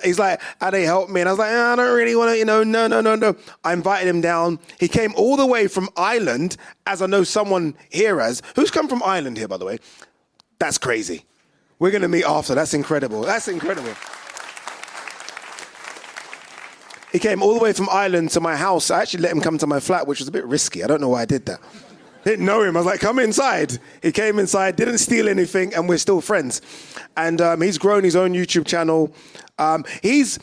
He's like, Ade, help me. And I was like, I don't really want to, no. I invited him down. He came all the way from Ireland, as I know someone here has. Who's come from Ireland here, by the way? That's crazy. We're going to meet after. That's incredible. He came all the way from Ireland to my house. I actually let him come to my flat, which was a bit risky. I don't know why I did that. Didn't know him. I was like, come inside. He came inside, didn't steal anything, and we're still friends. And he's grown his own YouTube channel. He's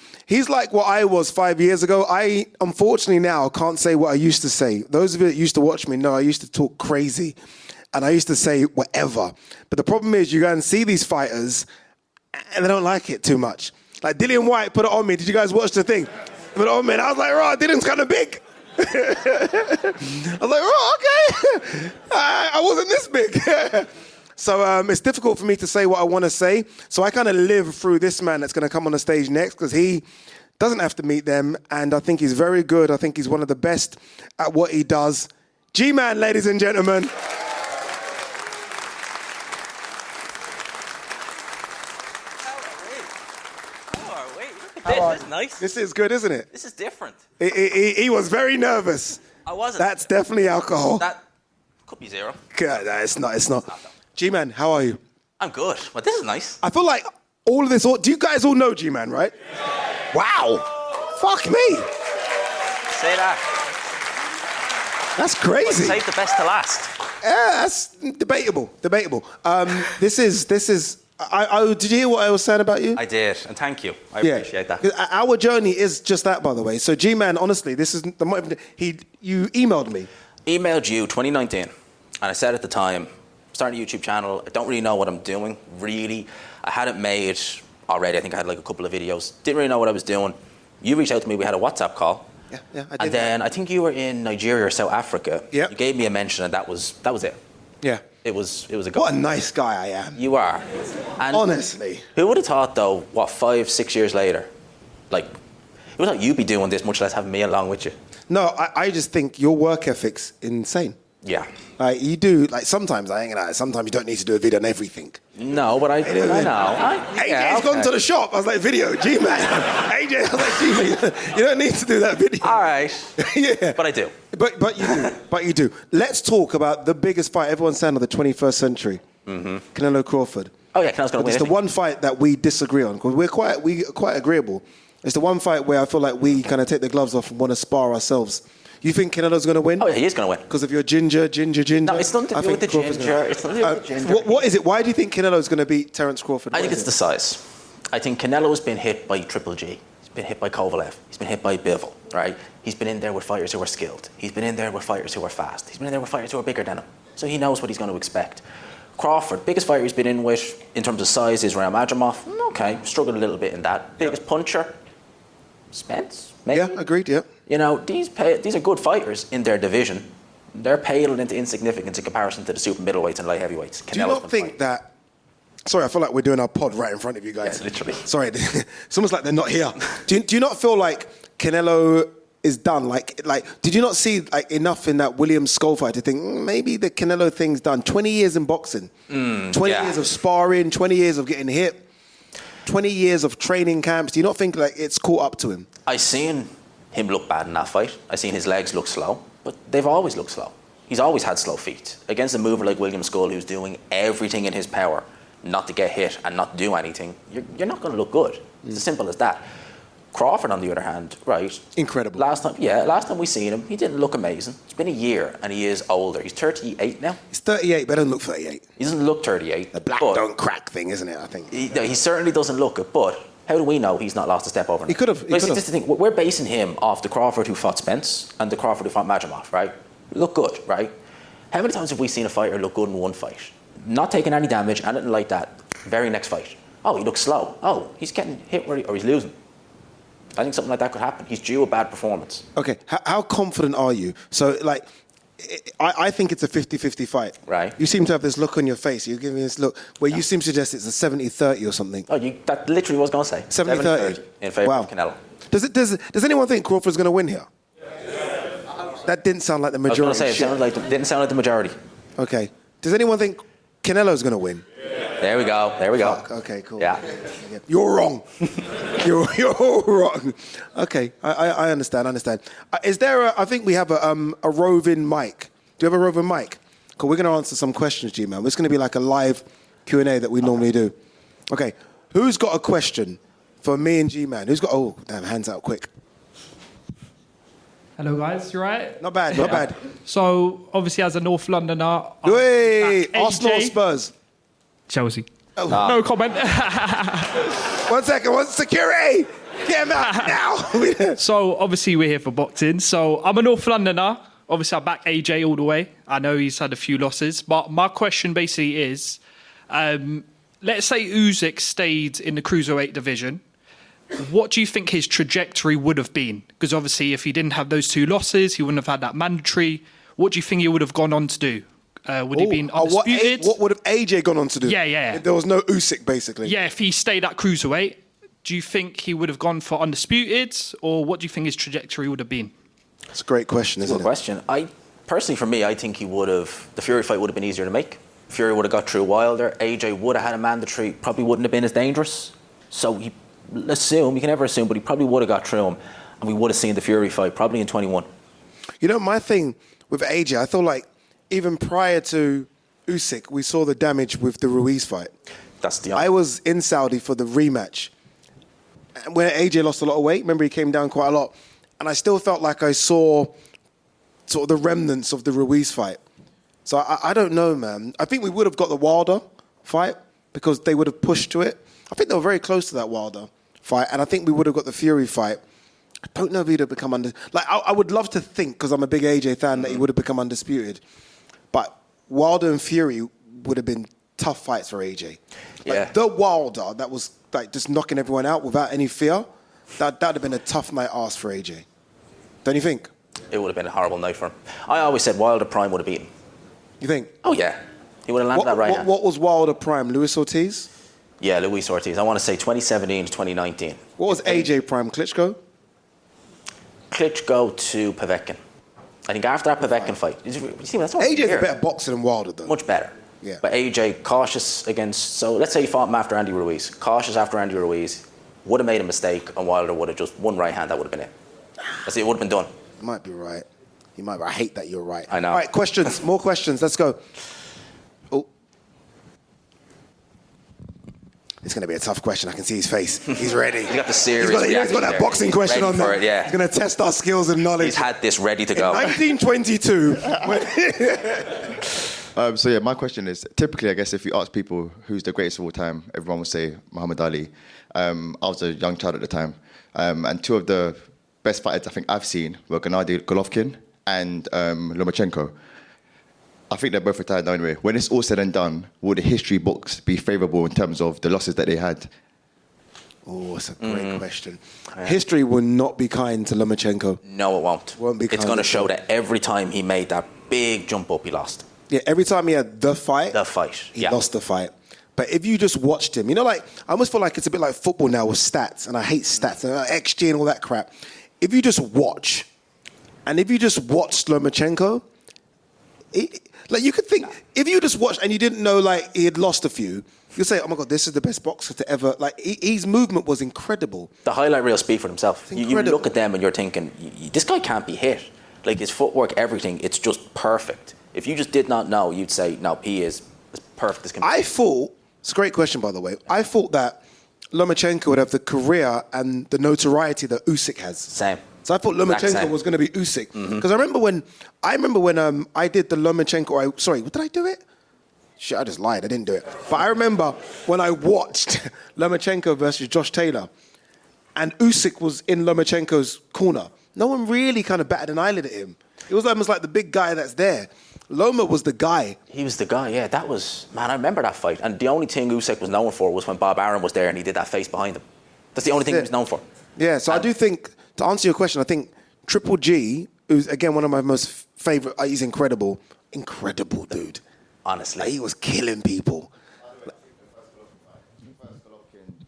like what I was 5 years ago. I, unfortunately, now can't say what I used to say. Those of you that used to watch me know I used to talk crazy. And I used to say whatever. But the problem is you go and see these fighters, and they don't like it too much. Like Dillian White put it on me. Did you guys watch the thing? Put it on me. And I was like, right, Dillian's kind of big. I was like, oh, okay. I wasn't this big. So it's difficult for me to say what I want to say. So I kind of live through this man that's going to come on the stage next, because he doesn't have to meet them. And I think he's very good. I think he's one of the best at what he does. G-Man, ladies and gentlemen. This is nice. This is good, isn't it? This is different. He was very nervous. I wasn't. That's definitely alcohol. That could be zero. God, no, it's not. G-Man, how are you? I'm good. Well, this is nice. I feel like all of this... Do you guys all know G-Man, right? Yeah. Wow. Fuck me. Say that. That's crazy. Save the best to last. Yeah, that's debatable. This is... did you hear what I was saying about you? I did, and thank you. I appreciate that. Our journey is just that, by the way. So, G-Man, honestly, this is the... You emailed me. Emailed you 2019, and I said at the time, starting a YouTube channel, I don't really know what I'm doing, really. I had it made already. I think I had like a couple of videos. Didn't really know what I was doing. You reached out to me. We had a WhatsApp call. Yeah, I did. And then I think you were in Nigeria or South Africa. Yeah. You gave me a mention, and that was it. Yeah. It was a go. What a nice guy I am. You are. And honestly. Who would have thought, though, 5-6 years later, like, who would have thought you'd be doing this, much less having me along with you? No, I just think your work ethic's insane. Yeah. You do, like, sometimes sometimes you don't need to do a video on everything. No, but I know. AJ's gone to the shop. I was like, video, G-Man. AJ, I was like, G-Man, you don't need to do that video. All right. Yeah. But I do. But you do. Let's talk about the biggest fight everyone's saying of the 21st century. Mm-hmm. Canelo Crawford. Oh, yeah, Canelo's going to win. It's the one fight that we disagree on, because we're quite agreeable. It's the one fight where I feel like we kind of take the gloves off and want to spar ourselves. You think Canelo's going to win? Oh, yeah, he is going to win. Because of your ginger? No, it's nothing to do with the ginger. It's nothing to do with the ginger. What is it? Why do you think Canelo's going to beat Terence Crawford? I think it's the size. I think Canelo's been hit by Triple G. He's been hit by Kovalev. He's been hit by Bivol, right? He's been in there with fighters who are skilled. He's been in there with fighters who are fast. He's been in there with fighters who are bigger than him. So he knows what he's going to expect. Crawford, biggest fighter he's been in with, in terms of size, is Ram Adramov. Okay, struggled a little bit in that. Biggest puncher, Spence, maybe? Yeah, agreed, yeah. You know, these are good fighters in their division. They're paled into insignificance in comparison to the super middleweights and light heavyweights. Do you not think that... Sorry, I feel like we're doing our pod right in front of you guys. Yes, literally. Sorry, it's almost like they're not here. Do you not feel like Canelo is done? Like, did you not see enough in that Williams Skull fight to think maybe the Canelo thing's done? 20 years in boxing, 20 years of sparring, 20 years of getting hit, 20 years of training camps. Do you not think like it's caught up to him? I seen him look bad in that fight. I seen his legs look slow, but they've always looked slow. He's always had slow feet. Against a mover like William Skull, who's doing everything in his power not to get hit and not do anything, you're not going to look good. It's as simple as that. Crawford, on the other hand, right? Incredible. Last time we seen him, he didn't look amazing. It's been a year, and he is older. He's 38 now. He's 38, but doesn't look 38. He doesn't look 38. The black don't crack thing, isn't it, I think? He certainly doesn't look it, but How do we know he's not lost a step over? He could have. This is the thing. We're basing him off the Crawford who fought Spence and the Crawford who fought Majimov, right? Look good, right? How many times have we seen a fighter look good in one fight? Not taking any damage, anything like that. Very next fight. Oh, he looks slow. Oh, he's getting hit or he's losing. I think something like that could happen. He's due a bad performance. Okay, how confident are you? So, like, I think it's a 50-50 fight. Right. You seem to have this look on your face. You're giving me this look where you seem to suggest it's a 70-30 or something. Oh, that literally was going to say. 70-30. In favour of Canelo. Does anyone think Crawford's going to win here? That didn't sound like the majority. I was going to say, didn't sound like the majority. Okay. Does anyone think Canelo's going to win? There we go. Fuck. Okay, cool. Yeah. You're wrong. you're wrong. Okay, I understand. Is there I think we have a roving mic. Do you have a roving mic? Cool, we're going to answer some questions, G-Man. It's going to be like a live Q&A that we normally do. Okay, who's got a question for me and G-Man? Who's got... Oh, damn, hands out quick. Hello guys, you right? Not bad. So, obviously as a North Londoner... Wait, Arsenal or Spurs? Chelsea. Oh. No comment. 1 second, security! Get him out now! So, obviously we're here for boxing. So, I'm a North Londoner. Obviously I back AJ all the way. I know he's had a few losses. But my question basically is, let's say Usyk stayed in the cruiserweight division. What do you think his trajectory would have been? Because obviously if he didn't have those 2 losses, he wouldn't have had that mandatory. What do you think he would have gone on to do? Would he been undisputed? What would have AJ gone on to do? Yeah. If there was no Usyk, basically. Yeah, if he stayed at cruiserweight, do you think he would have gone for undisputed? Or what do you think his trajectory would have been? That's a great question, isn't it? Good question. Personally, for me, I think the Fury fight would have been easier to make. Fury would have got through Wilder. AJ would have had a mandatory, probably wouldn't have been as dangerous. So you can never assume, but he probably would have got through him, and we would have seen the Fury fight probably in 21. You know, my thing with AJ, I feel like even prior to Usyk, we saw the damage with the Ruiz fight. I was in Saudi for the rematch, and when AJ lost a lot of weight, remember he came down quite a lot, and I still felt like I saw sort of the remnants of the Ruiz fight. So I don't know, man. I think we would have got the Wilder fight because they would have pushed to it. I think they were very close to that Wilder fight, and I think we would have got the Fury fight. I don't know if he'd have become I would love to think, because I'm a big AJ fan, that he would have become undisputed. But Wilder and Fury would have been tough fights for AJ. The Wilder that was like just knocking everyone out without any fear, that'd have been a tough night ass for AJ. Don't you think? It would have been a horrible night for him. I always said Wilder prime would have beaten. You think? Oh yeah, he would have landed that right hand. What was Wilder prime? Luis Ortiz? Yeah, Luis Ortiz. I want to say 2017 to 2019. What was AJ prime? Klitschko? Klitschko to Povetkin. I think after that Povetkin fight, AJ's a better boxer than Wilder, though. Much better. Yeah. But AJ cautious against. So let's say he fought him after Andy Ruiz. Cautious after Andy Ruiz. Would have made a mistake, and Wilder would have just one right hand. That would have been it. It would have been done. You might be right. You might. I hate that you're right. I know. All right, questions. More questions. Let's go. Oh. It's going to be a tough question. I can see his face. He's ready. He got the serious He's got that boxing question on there. Yeah. He's going to test our skills and knowledge. He's had this ready to go. 1922. So yeah, my question is, typically, I guess if you ask people who's the greatest of all time, everyone will say Muhammad Ali. I was a young child at the time. And 2 of the best fighters I think I've seen were Gennady Golovkin and Lomachenko. I think they're both retired now anyway. When it's all said and done, will the history books be favourable in terms of the losses that they had? Oh, that's a great question. Yeah. History will not be kind to Lomachenko. No, it won't. It's going to show that every time he made that big jump up, he lost. Yeah, every time he had the fight, he lost the fight. But if you just watched him, I almost feel like it's a bit like football now with stats, and I hate stats, and XG and all that crap. If you just watch, and if you just watched Lomachenko, you could think, if you just watched and you didn't know, he had lost a few, you'll say, oh my God, this is the best boxer to ever, his movement was incredible. The highlight reels speak for themselves. You look at them and you're thinking, this guy can't be hit. His footwork, everything, it's just perfect. If you just did not know, you'd say, no, he is as perfect as can be. I thought, it's a great question, by the way, I thought that Lomachenko would have the career and the notoriety that Usyk has. Same. So I thought Lomachenko was going to be Usyk. Because I remember when I did the Lomachenko, what did I do it? Shit, I just lied. I didn't do it. But I remember when I watched Lomachenko versus Josh Taylor, and Usyk was in Lomachenko's corner. No one really kind of batted an eyelid at him. It was almost like the big guy that's there. Loma was the guy. He was the guy, yeah. That was, man, I remember that fight. And the only thing Usyk was known for was when Bob Arum was there and he did that face behind him. That's the only thing he was known for. Yeah, so I do think, to answer your question, I think Triple G, who's, again, one of my most favourite, he's incredible. Incredible, dude. Honestly. Like, he was killing people.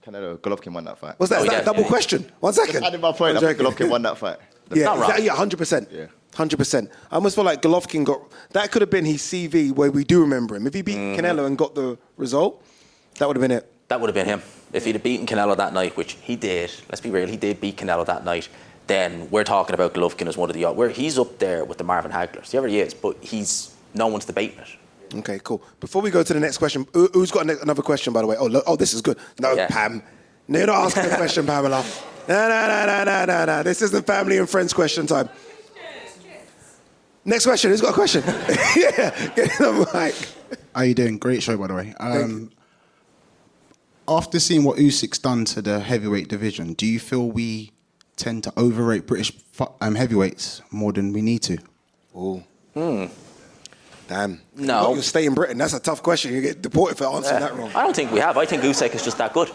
Canelo, Golovkin won that fight. What's that? Is that a double question? 1 second. Just adding my point, I think Golovkin won that fight. Yeah, not wrong. yeah, 100%. Yeah. 100%. I almost feel like Golovkin that could have been his CV where we do remember him. If he beat Canelo and got the result, that would have been it. That would have been him. If he'd have beaten Canelo that night, which he did, let's be real, he did beat Canelo that night, then we're talking about Golovkin as one of the... he's up there with the Marvin Haglers. He already is, but no one's debating it. Okay, cool. Before we go to the next question, who's got another question, by the way? Oh, this is good. No, yeah. Pam. No, you're not asking a question, Pamela. No. This isn't family and friends question time. Next question. Who's got a question? Yeah, get the mic. How you doing? Great show, by the way. After seeing what Usyk's done to the heavyweight division, do you feel we tend to overrate British heavyweights more than we need to? Oh. Damn. No. You stay in Britain. That's a tough question. You get deported for answering that wrong. I don't think we have. I think Usyk is just that good.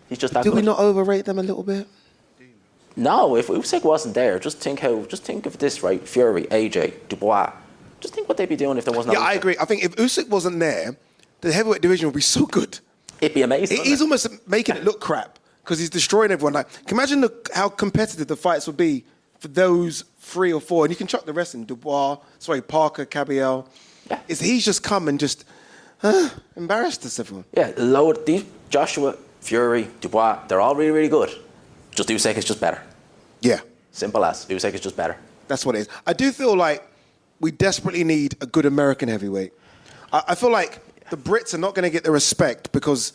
He's just that good. Do we not overrate them a little bit? No, if Usyk wasn't there, just think of this, right? Fury, AJ, Dubois. Just think what they'd be doing if there wasn't. Yeah, I agree. I think if Usyk wasn't there, the heavyweight division would be so good. It'd be amazing. He's almost making it look crap because he's destroying everyone. Like, can you imagine how competitive the fights would be for those 3 or 4, and you can chuck the rest in Parker, Cabiel. Yeah. He's just come and just embarrassed us, everyone. Yeah, these Joshua, Fury, Dubois, they're all really, really good. Just Usyk is just better. Yeah. Simple as. Usyk is just better. That's what it is. I do feel like we desperately need a good American heavyweight. I feel like the Brits are not going to get the respect because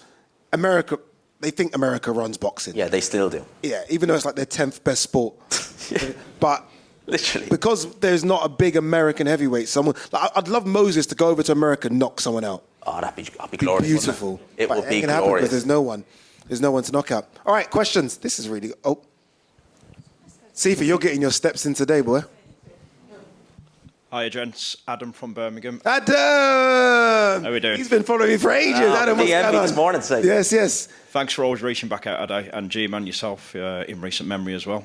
they think America runs boxing. Yeah, they still do. Yeah, even though it's like their 10th best sport. Yeah. But literally, because there's not a big American heavyweight, I'd love Moses to go over to America and knock someone out. Oh, that'd be glorious. Beautiful. It would be glorious. glorious. There's no one to knock out. All right, questions. This is really... Oh. Sifa, you're getting your steps in today, boy. Hiya, gents. Adam from Birmingham. Adam! How are we doing? He's been following me for ages. Adam, what's going on? This morning, say. Yes. Thanks for always reaching back out, Ade, and G-Man yourself in recent memory as well.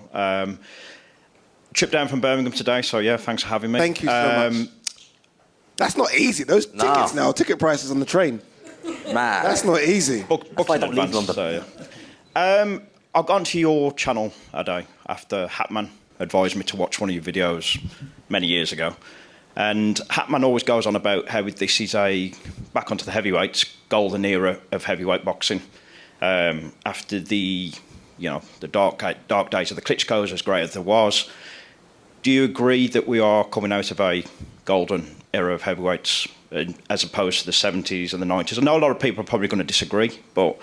Trip down from Birmingham today, so yeah, thanks for having me. Thank you so much. That's not easy. Those tickets now, ticket prices on the train. Man. That's not easy. Books in advance, so yeah. I got onto your channel, Ade, after Hatman advised me to watch one of your videos many years ago. And Hatman always goes on about how this is back onto the heavyweights, golden era of heavyweight boxing. After the dark days of the Klitschko's, as great as there was. Do you agree that we are coming out of a golden era of heavyweights as opposed to the 70s and the 90s? I know a lot of people are probably going to disagree, but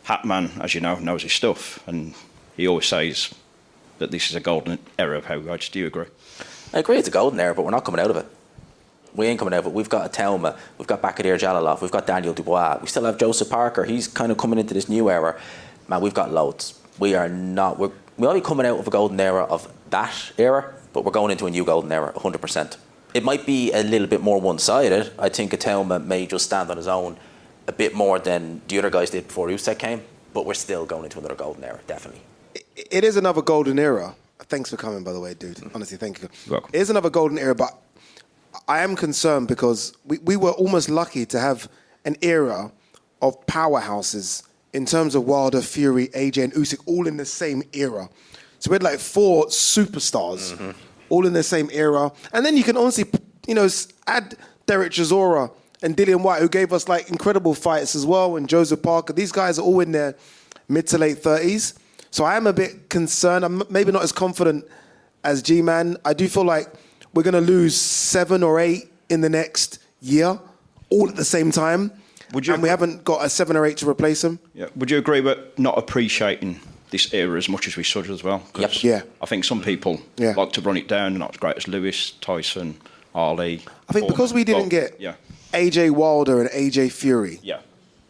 Hatman, as you know, knows his stuff, and he always says that this is a golden era of heavyweights. Do you agree? I agree it's a golden era, but we're not coming out of it. We ain't coming out of it. We've got Atelma, we've got Bakadir Jalilov, we've got Daniel Dubois, we still have Joseph Parker. He's kind of coming into this new era. Man, we've got loads. We might be coming out of a golden era of that era, but we're going into a new golden era, 100%. It might be a little bit more one-sided. I think Atelma may just stand on his own a bit more than the other guys did before Usyk came, but we're still going into another golden era, definitely. It is another golden era. Thanks for coming, by the way, dude. Honestly, thank you. You're welcome. It is another golden era, but I am concerned because we were almost lucky to have an era of powerhouses in terms of Wilder, Fury, AJ, and Usyk all in the same era. So we had like 4 superstars all in the same era. And then you can honestly, add Derek Chisora and Dillian White, who gave us like incredible fights as well, and Joseph Parker. These guys are all in their mid to late 30s. So I am a bit concerned. I'm maybe not as confident as G-Man. I do feel like we're going to lose 7 or 8 in the next year, all at the same time. And we haven't got a 7 or 8 to replace them. Yeah. Would you agree with not appreciating this era as much as we should as well? Yep. Yeah. I think some people like to run it down, not as great as Lewis, Tyson, Ali. I think because we didn't get AJ Wilder and AJ Fury. Yeah.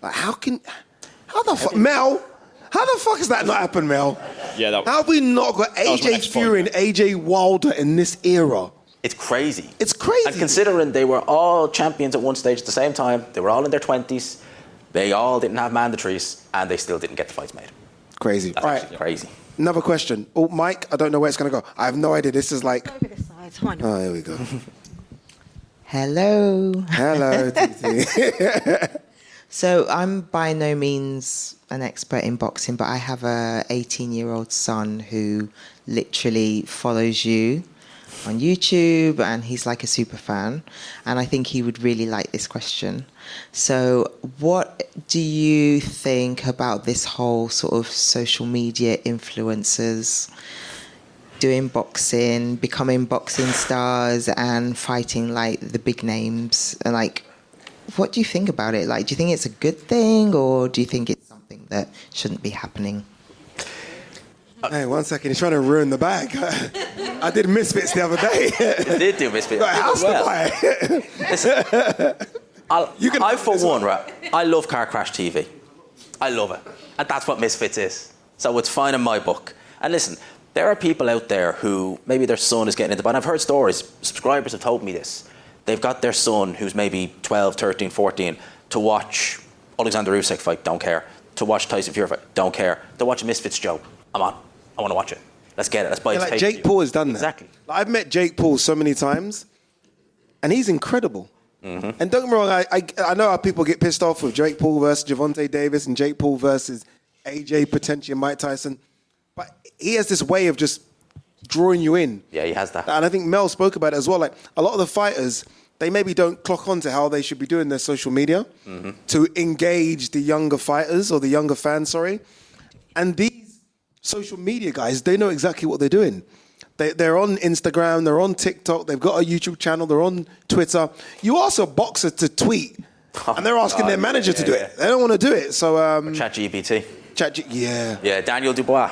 Like, how the fuck, Mel? How the fuck has that not happened, Mel? Yeah, that, how have we not got was my AJ next Fury and AJ Wilder in this era? It's crazy. It's crazy. And considering they were all champions at one stage at the same time, they were all in their 20s, they all didn't have mandatories, and they still didn't get the fights made. Crazy. That's all right. crazy. Another question. Oh, Mike, I don't know where it's going to go. I have no idea. This is like... Over this side. Why not? Oh, here we go. Hello. Hello, Titi. So I'm by no means an expert in boxing, but I have a 18-year-old son who literally follows you on YouTube, and he's like a super fan, and I think he would really like this question. So what do you think about this whole sort of social media influencers doing boxing, becoming boxing stars and fighting like the big names? And like, what do you think about it? Like, do you think it's a good thing, or do you think it's something that shouldn't be happening? Hey, 1 second. He's trying to ruin the bag. I did Misfits the other day. You did do Misfits. How's the Listen, I, for one, right, I love car crash TV. I love it. And that's what Misfits is. So it's fine in my book. And listen, there are people out there who maybe their son is getting into, but I've heard stories, subscribers have told me this. They've got their son, who's maybe 12, 13, 14, to watch Alexander Usyk fight, don't care. To watch Tyson Fury fight, don't care. To watch a Misfits show, I'm on. I want to watch it. Let's get it. Let's buy it. Like Jake Paul has done that. Exactly. Like, I've met Jake Paul so many times, and he's incredible. Mm-hmm. And don't get me wrong, I know how people get pissed off with Jake Paul versus Gervonta Davis and Jake Paul versus AJ, potentially Mike Tyson. But he has this way of just drawing you in. Yeah, he has that. And I think Mel spoke about it as well. Like, a lot of the fighters, they maybe don't clock on to how they should be doing their social media to engage the younger fighters or the younger fans, sorry. And these social media guys, they know exactly what they're doing. They're on Instagram, they're on TikTok, they've got a YouTube channel, they're on Twitter. You ask a boxer to tweet, and they're asking their manager to do it. They don't want to do it. So ChatGPT. Yeah. Yeah, Daniel Dubois.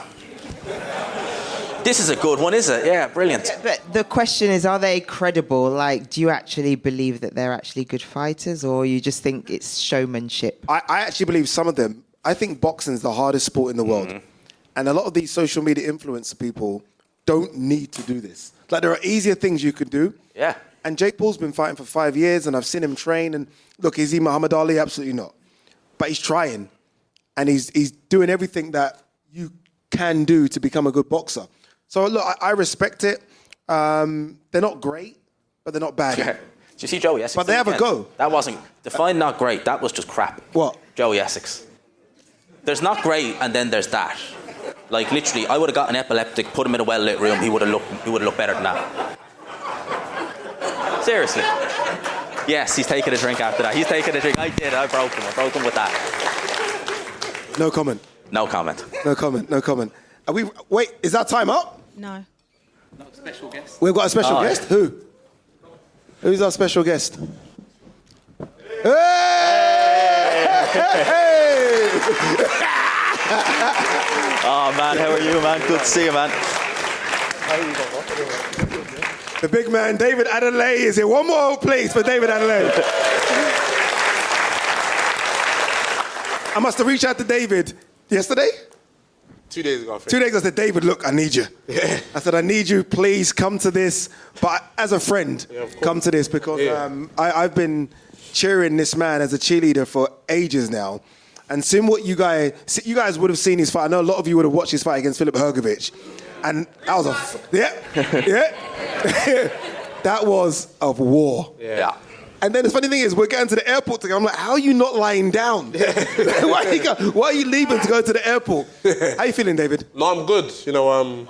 This is a good one, is it? Yeah, brilliant. Yeah, but the question is, are they credible? Like, do you actually believe that they're actually good fighters, or you just think it's showmanship? I actually believe some of them. I think boxing is the hardest sport in the world. And a lot of these social media influencer people don't need to do this. Like, there are easier things you could do. Yeah. And Jake Paul's been fighting for 5 years, and I've seen him train. And look, is he Muhammad Ali? Absolutely not. But he's trying. And he's doing everything that you can do to become a good boxer. So look, I respect it. They're not great, but they're not bad. Yeah. Did you see Joey Essex? But they have a go. That wasn't, define not great, that was just crap. What? Joey Essex. There's not great, and then there's that. Like, literally, I would have got an epileptic, put him in a well-lit room, he would have looked better than that. Seriously. Yes, he's taking a drink after that. He's taking a drink. I did. I broke him with that. No comment. No comment. No comment. No comment. Are we? Wait, is that time up? No. No special guest. We've got a special guest? Who? Who's our special guest? Hey! Oh, man, how are you, man? Good to see you, man. The big man, David Adeleye, is here. One more, please, for David Adeleye. I must have reached out to David yesterday? 2 days ago, I think. 2 days ago, I said, David, look, I need you. Yeah. I said, I need you, please come to this. But as a friend, come to this because I've been cheering this man as a cheerleader for ages now. And seeing what you guys would have seen his fight. I know a lot of you would have watched his fight against Filip Hrgovic. And that was that was a war. Yeah. And then the funny thing is, we're getting to the airport together. I'm like, how are you not lying down? Why are you leaving to go to the airport? How you feeling, David? No, I'm good. You know, I'm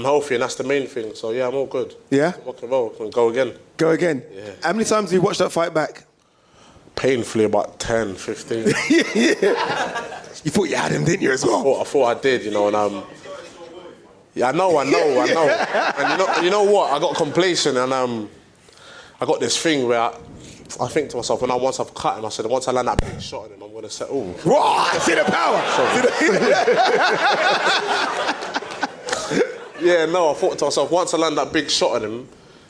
healthy, and that's the main thing. So, yeah, I'm all good. Yeah? Rock and roll. And go again. Go again? Yeah. How many times have you watched that fight back? Painfully about 10, 15. You thought you had him, didn't you, as well? I thought I did, you know, and yeah, I know. And you know what? I got complacent, and I got this thing where I think to myself, once I've cut him, I said, once I land that big shot on him, I'm going to say, ooh. Raw! See the power! Yeah, no, I thought to myself, once I land that big shot on him,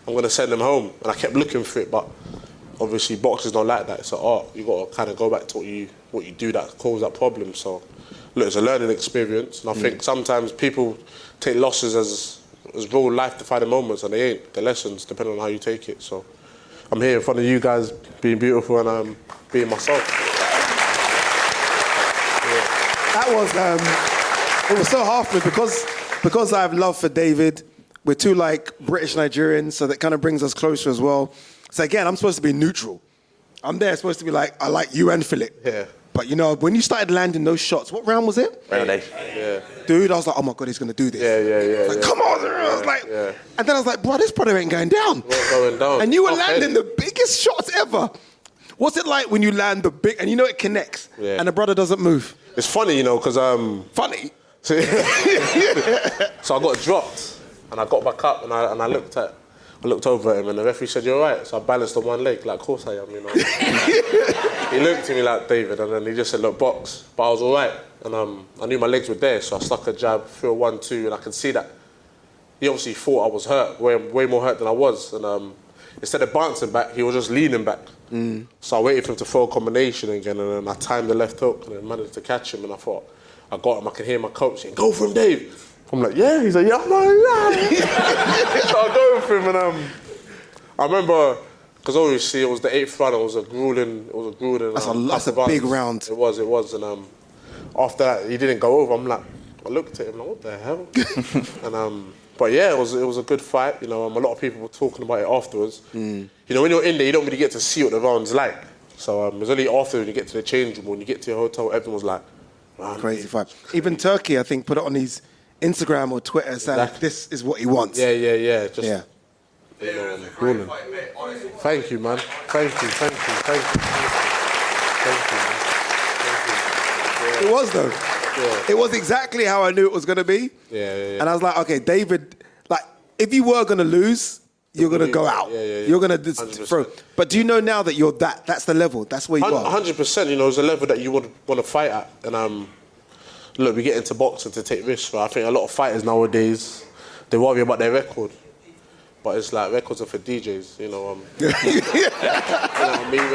I'm going to send him home. And I kept looking for it, but obviously boxers don't like that. It's an art. You got to kind of go back to what you do that causes that problem. So, look, it's a learning experience, and I think sometimes people take losses as real life-defining moments, and they ain't. They're lessons, depending on how you take it. So, I'm here in front of you guys, being beautiful and being myself. That was, it was so hard for me because I have love for David. We're two like British Nigerians, so that kind of brings us closer as well. So again, I'm supposed to be neutral. I'm there supposed to be like, I like you and Philip. Yeah. But you know, when you started landing those shots, what round was it? Round 8. Yeah. Dude, I was like, oh my God, he's going to do this. Yeah. Like, come on. I was like, and then I was like, bro, this brother ain't going down. Going down. And you were landing the biggest shots ever. What's it like when you land the big, and you know it connects, and the brother doesn't move? It's funny, you know, because... Funny? So I got dropped, and I got back up, and I looked over at him, and the referee said, "You're right." So I balanced on one leg, like, of course I am, you know. He looked at me like, David, and then he just said, "Look, box." But I was all right, and I knew my legs were there, so I stuck a jab, threw a 1-2, and I could see that he obviously thought I was hurt, way more hurt than I was, and instead of bouncing back, he was just leaning back. So I waited for him to throw a combination again, and then I timed the left hook, and then managed to catch him, and I thought, I got him, I could hear my coach saying, "Go for him, Dave." I'm like, yeah. He's like, yeah, I'm like, yeah. So I go with him, and I remember, because obviously it was the 8th round, it was a grueling. That's a big round. It was, and after that, he didn't go over. I'm like, I looked at him, like, what the hell? And but yeah, it was a good fight. You know, a lot of people were talking about it afterwards. You know, when you're in there, you don't really get to see what the round's like. So it's only after when you get to the change room, when you get to your hotel, everyone was like, man, crazy fight. Even Turkey, I think, put it on his Instagram or Twitter saying this is what he wants. Yeah. You know, grueling. Thank you, man. Thank you. It was though. Yeah. It was exactly how I knew it was going to be. Yeah. And I was like, okay, David, like, if you were going to lose, you're going to go out. Yeah. You're going to throw. But do you know now that you're that's the level? That's where you are. 100%. You know, it's a level that you want to fight at. And look, we get into boxing to take risks. But I think a lot of fighters nowadays, they worry about their record. But it's like records are for DJs, you know. You know,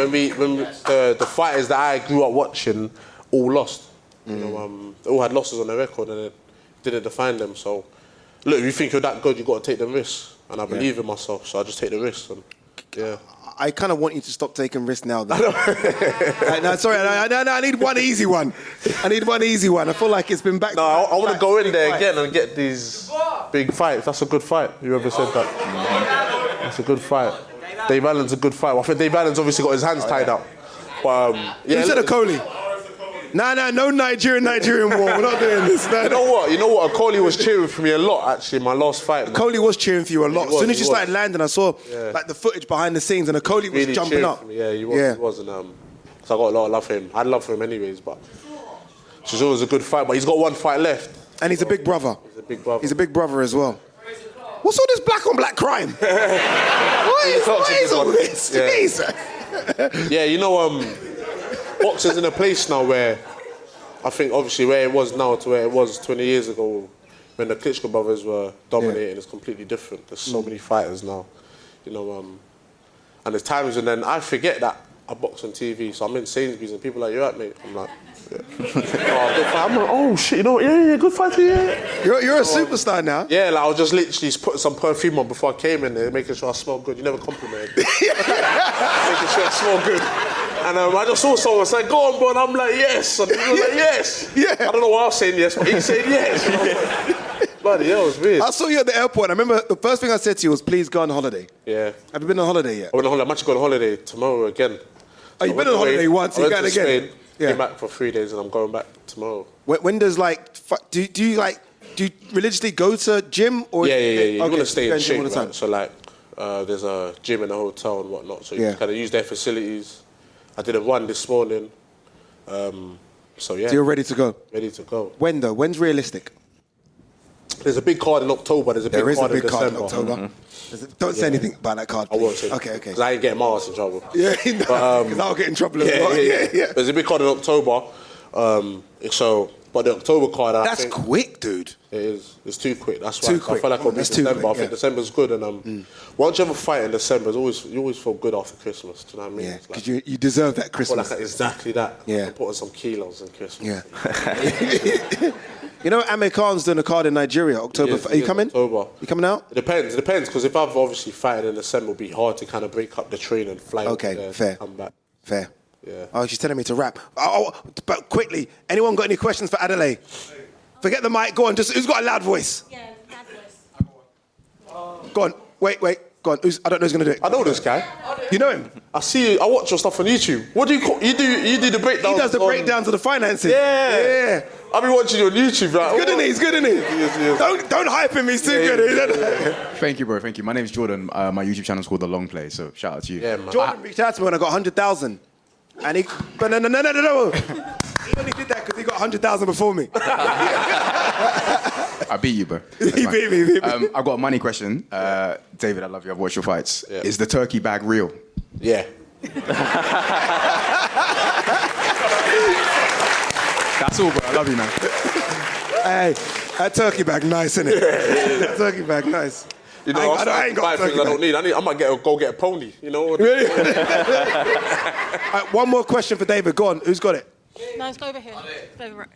I mean, when the fighters that I grew up watching all lost. You know, they all had losses on their record, and it didn't define them. So, look, if you think you're that good, you got to take the risks. And I believe in myself, so I just take the risks. And yeah. I kind of want you to stop taking risks now, though. No, sorry, I need one easy one. I feel like it's been back. No, I want to go in there again and get these big fights. That's a good fight. Whoever said that. That's a good fight. Dave Allen's a good fight. Well, I think Dave Allen's obviously got his hands tied up. But yeah. You said a Coley. No Nigerian war. We're not doing this. No. You know what? Coley was cheering for me a lot, actually, in my last fight. Coley was cheering for you a lot. As soon as you started landing, I saw like the footage behind the scenes, and Coley was really jumping up. Yeah, he was. And so I got a lot of love for him. I had love for him anyways, but it's always a good fight. But he's got one fight left. And he's a big brother. He's a big brother as well. What's all this black on black crime? What is all this? Yeah, you know, boxing's in a place now where I think obviously where it was now to where it was 20 years ago when the Klitschko brothers were dominating, it's completely different. There's so many fighters now, you know, and there's times when then I forget that I box on TV, so I'm in Sainsbury's and people are like, "You right, mate?" I'm like, yeah. I'm like, oh shit, you know, yeah, good fight for you. You're a superstar now. Yeah, like I was just literally putting some perfume on before I came in there, making sure I smell good. You never complimented me. Making sure I smell good. And I just saw someone say, "Go on, bro," and I'm like, yes. And he was like, yes. Yeah. I don't know why I was saying yes, but he said yes. And I was like, bloody hell, it was weird. I saw you at the airport. I remember the first thing I said to you was, "Please go on holiday." Yeah. Have you been on holiday yet? I'm actually going on holiday tomorrow again. Oh, you've been on holiday once, you got again? Spain, came back for 3 days, and I'm going back tomorrow. When does do you religiously go to gym or? Yeah. You want to stay in shape, all the time. Right? So like, there's a gym in a hotel and whatnot, so you kind of use their facilities. I did a run this morning, so yeah. So you're ready to go? Ready to go. When though? When's realistic? There's a big card in October. There is a big card in October. Mm-hmm. Don't say anything about that card. I won't say. Okay. Because I ain't getting my ass in trouble. Yeah, because I'll get in trouble as well. Yeah. There's a big card in October. So But the October card, I That's think... quick, dude. It is. It's too quick. That's why Too I quick. feel like I'll be That's too December. quick, I think yeah. December's good. And once you have a fight in December, you always feel good after Christmas. Do you know what I mean? Yeah, It's like- because you deserve that I feel Christmas. like exactly that. Yeah. I'm putting some kilos in Christmas. Yeah. You know, Amir Khan's doing a card in Nigeria, October. Yes, Are you yes, coming? October. You coming out? It depends, because if I've obviously fighted in December, it'll be hard to kind of break up the train and fly over Okay, there fair. and come back. Fair. Yeah. Oh, she's telling me to rap. Oh, but quickly, anyone got any questions for Adeleye? Forget the mic. Go on. Just who's got a loud voice? Yeah, loud voice. Go on. Wait. Go on. I don't know who's gonna do it. I know this guy. You know him? I see you. I watch your stuff on YouTube. What do you call? You do the breakdowns. He does the breakdowns of the finances. Yeah. I've been watching you on YouTube. Like, He's good, isn't he? He's good, isn't he? Yes. Don't hype him. He's too good. Thank you, bro. Thank you. My name's Jordan. My YouTube channel's called The Long Play, so shout out to you. Yeah, man. Jordan reached out to me when I got 100,000. And he... But no. He only did that because he got 100,000 before me. I beat you, bro. He beat me. I've got a money question. David, I love you. I've watched your fights. Yeah. Is the turkey bag real? Yeah. That's all, bro. I love you, man. Hey, that turkey bag nice, isn't it? That turkey bag nice. You know, I ain't got a things turkey I don't bag. need. I might go get a pony. You know. Really? One more question for David. Go on. Who's got it? No, let's go over here. Go over.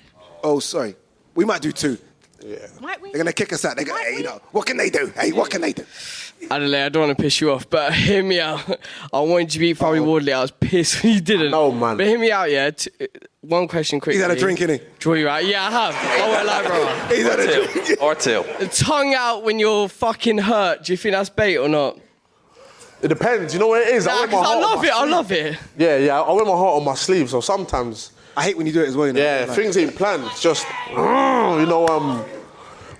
Oh, sorry. We might do two. Yeah. Might we? They're going to kick us out. They're going to, hey, you know, what can they do? Hey, what can they do? Adelaide, I don't want to piss you off, but hear me out. I wanted you to beat Fabi Wardley. I was pissed when you didn't. No, man. But hear me out, yeah. One question quickly. He's had a drink, innit? Draw you out. Yeah, I have. I won't lie, bro. He's had a drink. Or two. Tongue out when you're fucking hurt. Do you think that's bait or not? It depends. You know what it is? Nah, wear my 'cause heart I on love my it. I sleeve. love it. Yeah. I wear my heart on my sleeve, so sometimes. I hate when you do it as well, you know? Yeah, Like- things ain't planned. It's just, you know,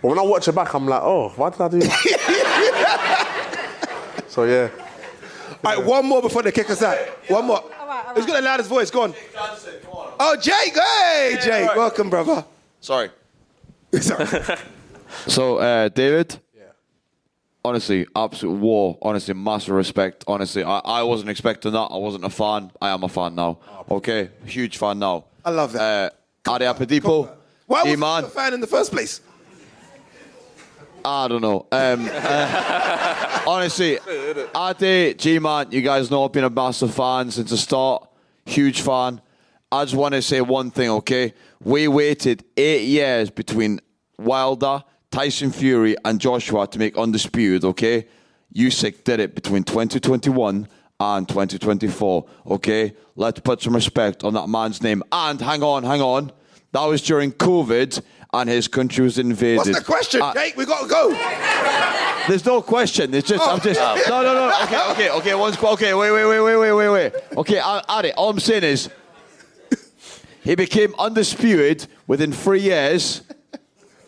but when I watch it back, I'm like, oh, why did I do that? So, yeah. All right, one more before they kick us out. One more. Who's got the loudest voice? Go on. Oh, Jake. Hey, Jake. Welcome, brother. Sorry. Sorry. So, David, honestly, absolute war. Honestly, massive respect. Honestly, I wasn't expecting that. I wasn't a fan. I am a fan now. Okay, huge fan now. I love that. Ade Oladipo. Why was man. you a fan in the first place? I don't know. Honestly, Ade, G-Man, you guys know I've been a massive fan since the start. Huge fan. I just want to say one thing, okay? We waited 8 years between Wilder, Tyson Fury, and Joshua to make Undisputed, okay? Usyk did it between 2021 and 2024, okay? Let's put some respect on that man's name. And hang on. That was during COVID, and his country was invaded. What's the question, Jake? We got to go. There's no question. It's just, I'm just, no. Okay, wait. Okay, Ade, all I'm saying is, he became undisputed within 3 years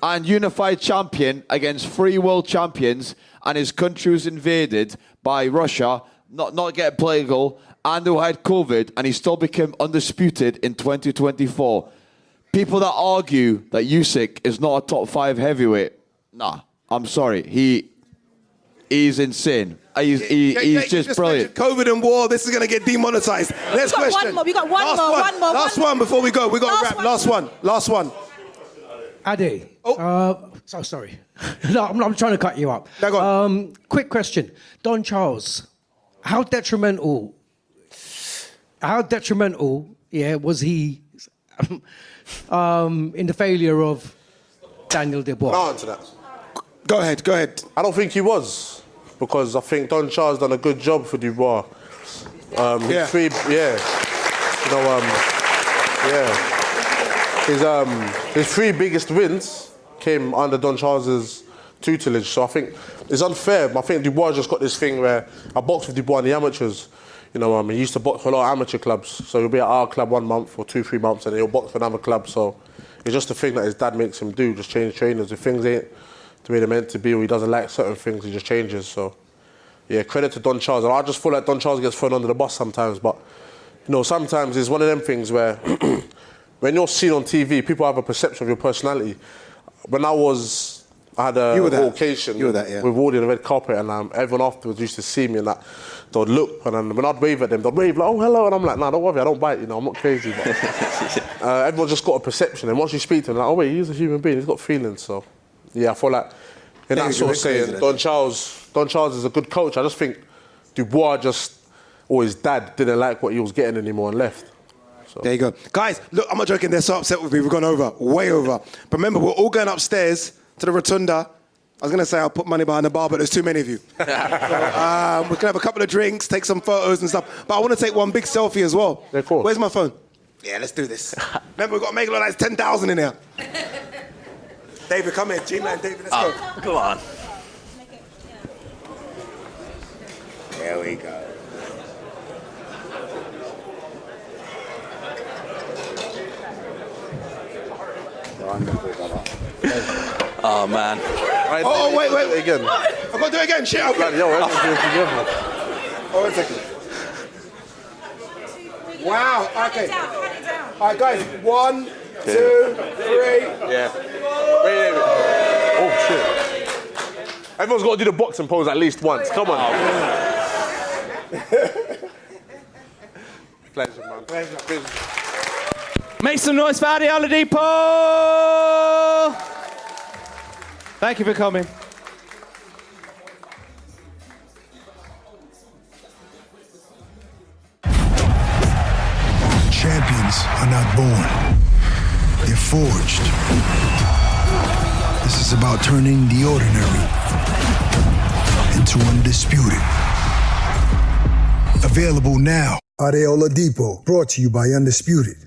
and unified champion against 3 world champions, and his country was invaded by Russia, not get political, and who had COVID, and he still became undisputed in 2024. People that argue that Usyk is not a top 5 heavyweight, nah, I'm sorry. He's insane. He's just brilliant. COVID and war, this is going to get demonetized. Next question. We got one more. Last one before we go. We got to wrap. Last one. Ade. So sorry. No, I'm trying to cut you up. No, go on. Quick question. Don Charles, how detrimental, was he in the failure of Daniel Dubois? I'll answer that. Go ahead. I don't think he was, because I think Don Charles done a good job for Dubois. His 3 biggest wins came under Don Charles's tutelage. So I think it's unfair. I think Dubois just got this thing where I boxed with Dubois in the amateurs. You know, he used to box for a lot of amateur clubs. So he'll be at our club 1 month or 2-3 months, and he'll box for another club. So it's just a thing that his dad makes him do, just change trainers. If things ain't the way they're meant to be, or he doesn't like certain things, he just changes. So, yeah, credit to Don Charles. And I just feel like Don Charles gets thrown under the bus sometimes. But, you know, sometimes it's one of them things where when you're seen on TV, people have a perception of your personality. When I was I had a You were there. occasion You were there, yeah. with Wardy on the red carpet, and everyone afterwards used to see me and that. They'd look, and then when I'd wave at them, they'd wave like, "Oh, hello," and I'm like, "Nah, don't worry, I don't bite, I'm not crazy." But everyone's just got a perception, and once you speak to them, like, "Oh wait, he's a human being, he's got feelings." So, yeah, I feel like in that sort of saying, Don Charles is a good coach. I just think Dubois or his dad didn't like what he was getting anymore and left. So. There you go. Guys, look, I'm not joking. They're so upset with me. We've gone over, way over. But remember, we're all going upstairs to the rotunda. I was going to say I'll put money behind the bar, but there's too many of you. So, we can have a couple of drinks, take some photos and stuff. But I want to take one big selfie as well. Yeah, cool. Where's my phone? Yeah, let's do this. Remember, we've got to make it look like it's 10,000 in here. David, come in. G-Man, David, let's go. Come on. There we go. Oh, man. Oh, wait. Again. I've got to do it again. Shit, okay. Yo, let's do it together. Oh, 1 second. Wow, okay. All right, guys. 1, 2, 3. Yeah. Wait. Oh, shit. Everyone's got to do the boxing pose at least once. Come on. Pleasure, man. Pleasure. Make some noise for Ade Oladipo! Thank you for coming. Champions are not born. They're forged. This is about turning the ordinary into undisputed. Available now. Ade Oladipo, brought to you by Undisputed.